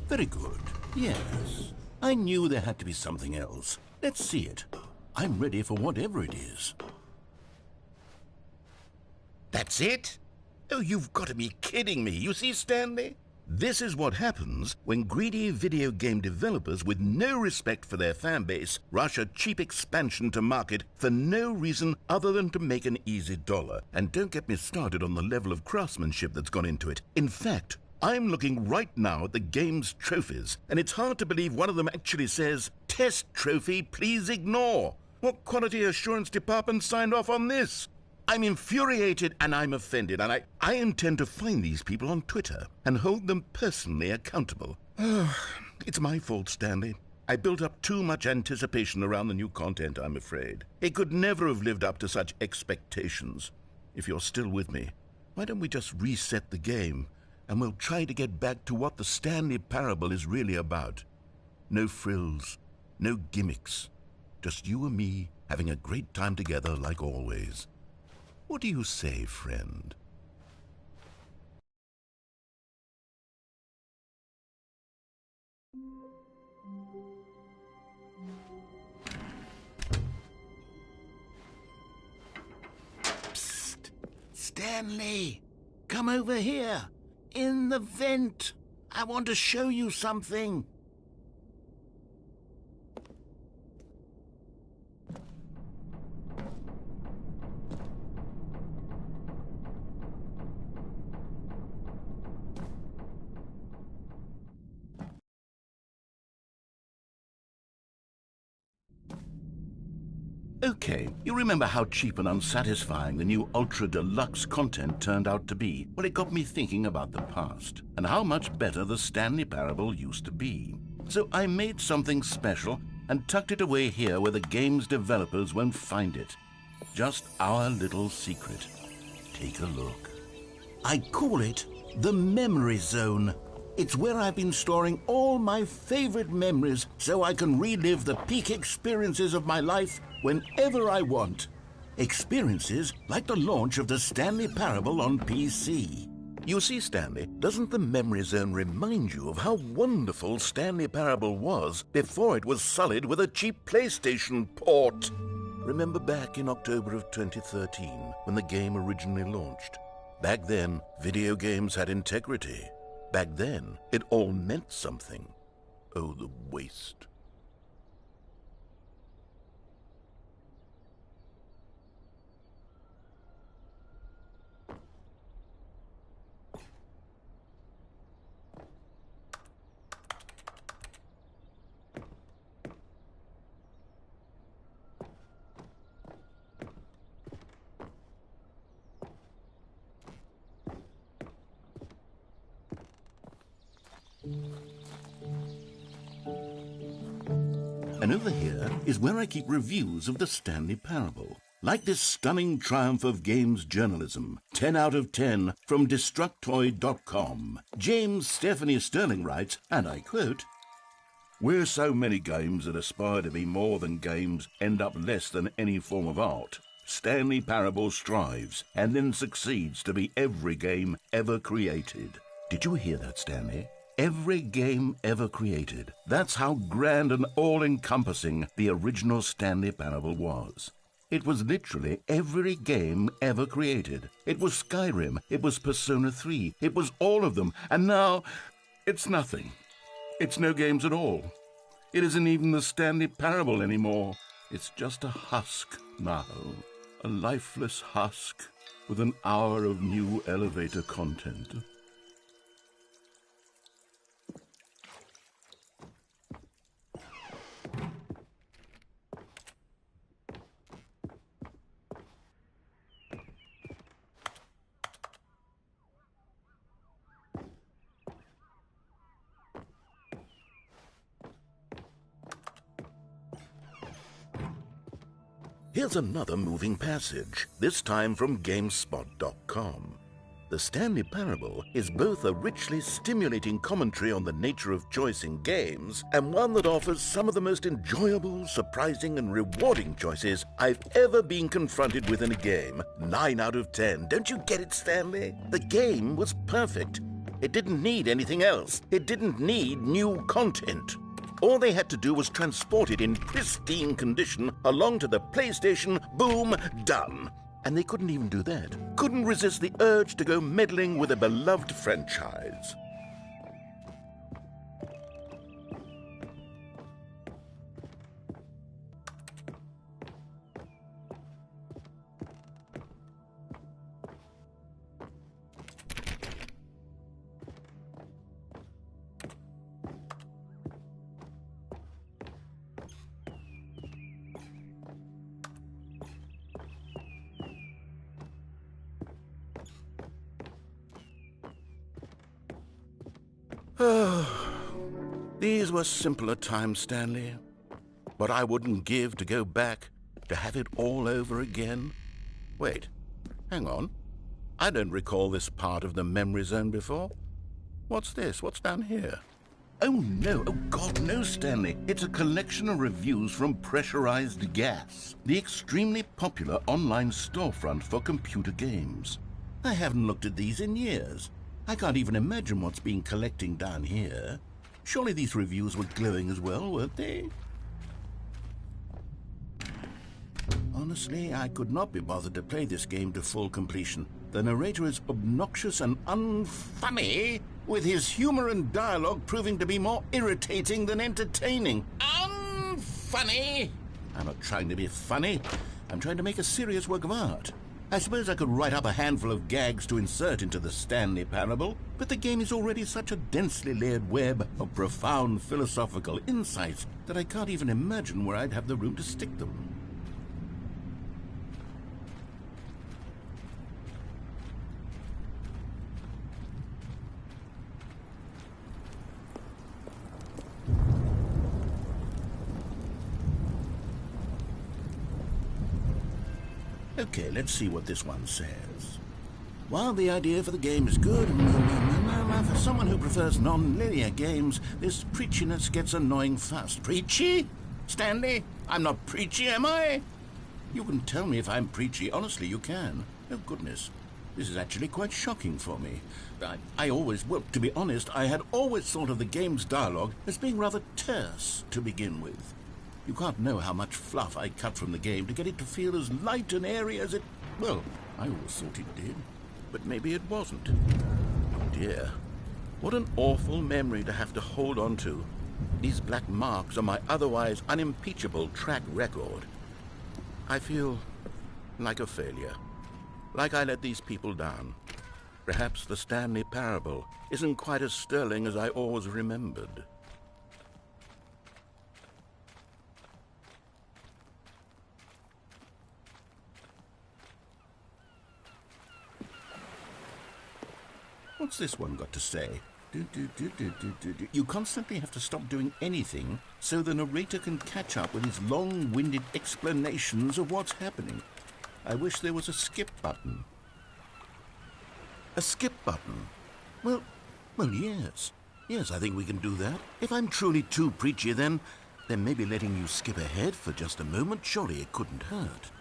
Very good. Yes. I knew there had to be something else. Let's see it. I'm ready for whatever it is. That's it? Oh, you've got to be kidding me. You see, Stanley? This is what happens when greedy video game developers with no respect for their fan base rush a cheap expansion to market for no reason other than to make an easy dollar. And don't get me started on the level of craftsmanship that's gone into it. In fact, I'm looking right now at the game's trophies, and it's hard to believe one of them actually says, "Test trophy, please ignore." What quality assurance department signed off on this? I'm infuriated and I'm offended, and I intend to find these people on Twitter and hold them personally accountable. It's my fault, Stanley. I built up too much anticipation around the new content, I'm afraid. It could never have lived up to such expectations. If you're still with me, why don't we just reset the game, and we'll try to get back to what the Stanley Parable is really about. No frills, no gimmicks. Just you and me having a great time together like always. What do you say, friend? Psst. Stanley, come over here. In the vent. I want to show you something. Okay, you remember how cheap and unsatisfying the new Ultra Deluxe content turned out to be? Well, it got me thinking about the past, and how much better the Stanley Parable used to be. So I made something special and tucked it away here where the game's developers won't find it. Just our little secret. Take a look. I call it the Memory Zone. It's where I've been storing all my favorite memories so I can relive the peak experiences of my life whenever I want. Experiences like the launch of the Stanley Parable on PC. You see, Stanley, doesn't the Memory Zone remind you of how wonderful Stanley Parable was before it was sullied with a cheap PlayStation port? Remember back in October of 2013 when the game originally launched? Back then, video games had integrity. Back then, it all meant something. Oh, the waste. And over here is where I keep reviews of the Stanley Parable. Like this stunning triumph of games journalism, 10 out of 10 from Destructoid.com. James Stephanie Sterling writes, and I quote, "Where so many games that aspire to be more than games end up less than any form of art, Stanley Parable strives and then succeeds to be every game ever created." Did you hear that, Stanley? Every game ever created. That's how grand and all-encompassing the original Stanley Parable was. It was literally every game ever created. It was Skyrim, it was Persona 3, it was all of them, and now it's nothing. It's no games at all. It isn't even the Stanley Parable anymore. It's just a husk now, a lifeless husk with an hour of new elevator content. Here's another moving passage, this time from GameSpot.com. The Stanley Parable is both a richly stimulating commentary on the nature of choice in games and one that offers some of the most enjoyable, surprising, and rewarding choices I've ever been confronted with in a game. 9 out of 10. Don't you get it, Stanley? The game was perfect. It didn't need anything else. It didn't need new content. All they had to do was transport it in pristine condition along to the PlayStation, boom, done. And they couldn't even do that. Couldn't resist the urge to go meddling with a beloved franchise. These were simpler times, Stanley. What I wouldn't give to go back, to have it all over again. Wait, hang on. I don't recall this part of the memory zone before. What's this? What's down here? Oh no, oh God, no, Stanley. It's a collection of reviews from Pressurized Gas, the extremely popular online storefront for computer games. I haven't looked at these in years. I can't even imagine what's been collecting down here. Surely these reviews were glowing as well, weren't they? Honestly, I could not be bothered to play this game to full completion. The narrator is obnoxious and unfunny, with his humor and dialogue proving to be more irritating than entertaining. Unfunny! I'm not trying to be funny. I'm trying to make a serious work of art. I suppose I could write up a handful of gags to insert into the Stanley Parable, but the game is already such a densely layered web of profound philosophical insights that I can't even imagine where I'd have the room to stick them. Okay, let's see what this one says. While the idea for the game is good, for someone who prefers non-linear games, this preachiness gets annoying fast. Preachy? Stanley? I'm not preachy, am I? You can tell me if I'm preachy. Honestly, you can. Oh, goodness. This is actually quite shocking for me. Well, to be honest, I had always thought of the game's dialogue as being rather terse to begin with. You can't know how much fluff I cut from the game to get it to feel as light and airy as it... Well, I always thought it did. But maybe it wasn't. Oh dear. What an awful memory to have to hold on to. These black marks are my otherwise unimpeachable track record. I feel like a failure. Like I let these people down. Perhaps the Stanley Parable isn't quite as sterling as I always remembered. What's this one got to say? You constantly have to stop doing anything so the narrator can catch up with his long-winded explanations of what's happening. I wish there was a skip button. A skip button? Well, yes. Yes, I think we can do that. If I'm truly too preachy, then maybe letting you skip ahead for just a moment, surely it couldn't hurt.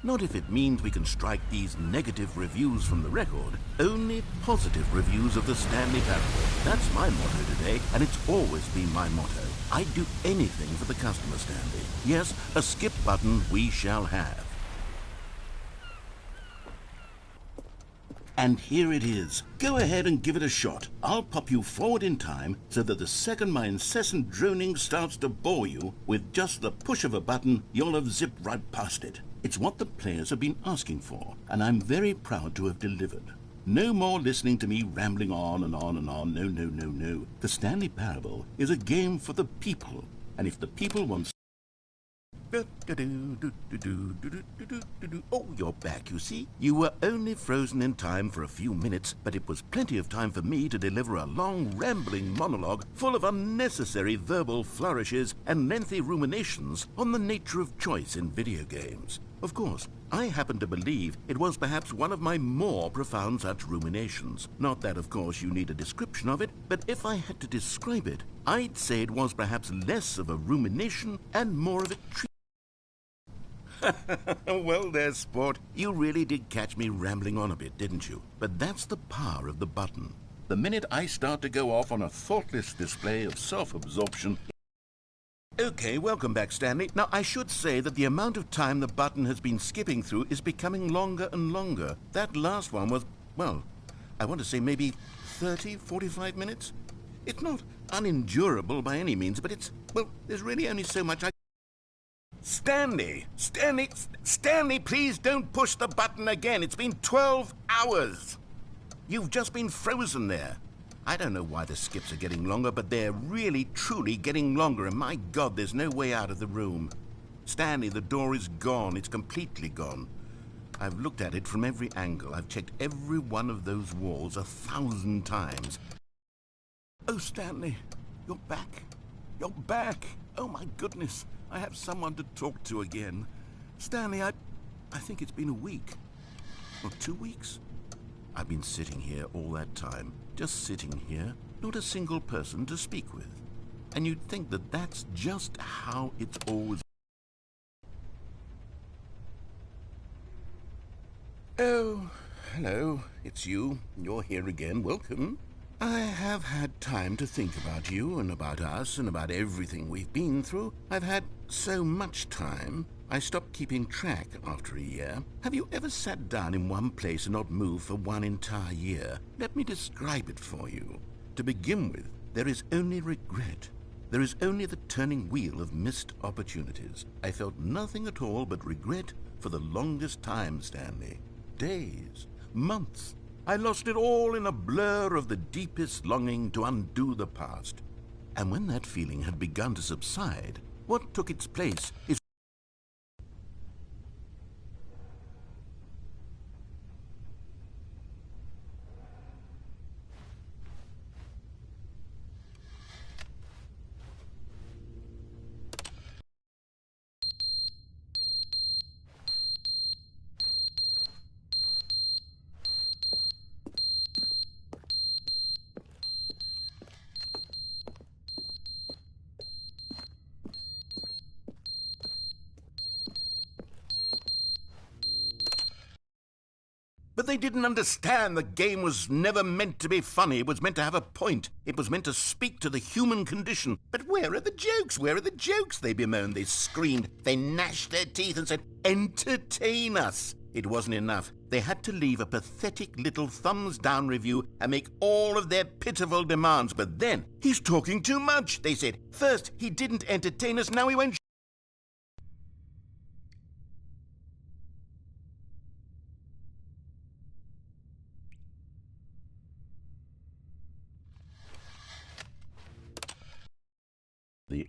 Not if it means we can strike these negative reviews from the record. Only positive reviews of the Stanley Parable. That's my motto today, and it's always been my motto. I'd do anything for the customer, Stanley. Yes, a skip button we shall have. And here it is. Go ahead and give it a shot. I'll pop you forward in time so that the second my incessant droning starts to bore you, with just the push of a button, you'll have zipped right past it. It's what the players have been asking for, and I'm very proud to have delivered. No more listening to me rambling on and on and on. No, no, no, no. The Stanley Parable is a game for the people, and if the people want... Oh, you're back, you see. You were only frozen in time for a few minutes, but it was plenty of time for me to deliver a long, rambling monologue full of unnecessary verbal flourishes and lengthy ruminations on the nature of choice in video games. Of course, I happen to believe it was perhaps one of my more profound such ruminations. Not that, of course, you need a description of it, but if I had to describe it, I'd say it was perhaps less of a rumination and more of a treat. Well there, sport. You really did catch me rambling on a bit, didn't you? But that's the power of the button. The minute I start to go off on a thoughtless display of self-absorption... Okay, welcome back, Stanley. Now, I should say that the amount of time the button has been skipping through is becoming longer and longer. That last one was, well, I want to say maybe 30, 45 minutes? It's not unendurable by any means, but it's, well, there's really only so much I... Stanley, please don't push the button again. It's been 12 hours. You've just been frozen there. I don't know why the skips are getting longer, but they're really, truly getting longer, and my God, there's no way out of the room. Stanley, the door is gone. It's completely gone. I've looked at it from every angle. I've checked every one of those walls 1,000 times. Oh, Stanley, you're back. You're back. Oh, my goodness. I have someone to talk to again. Stanley, I think it's been a week. Or 2 weeks. I've been sitting here all that time. Just sitting here. Not a single person to speak with. And you'd think that that's just how it's always... Oh, hello. It's you. You're here again. Welcome. I have had time to think about you and about us and about everything we've been through. I've had so much time, I stopped keeping track after a year. Have you ever sat down in one place and not moved for one entire year? Let me describe it for you. To begin with, there is only regret. There is only the turning wheel of missed opportunities. I felt nothing at all but regret for the longest time, Stanley. Days, months. I lost it all in a blur of the deepest longing to undo the past. And when that feeling had begun to subside, what took its place is... But they didn't understand the game was never meant to be funny. It was meant to have a point. It was meant to speak to the human condition. But where are the jokes? Where are the jokes? They bemoaned, they screamed, they gnashed their teeth and said, entertain us. It wasn't enough. They had to leave a pathetic little thumbs-down review and make all of their pitiful demands. But then, he's talking too much, they said. First, he didn't entertain us, now he won't... The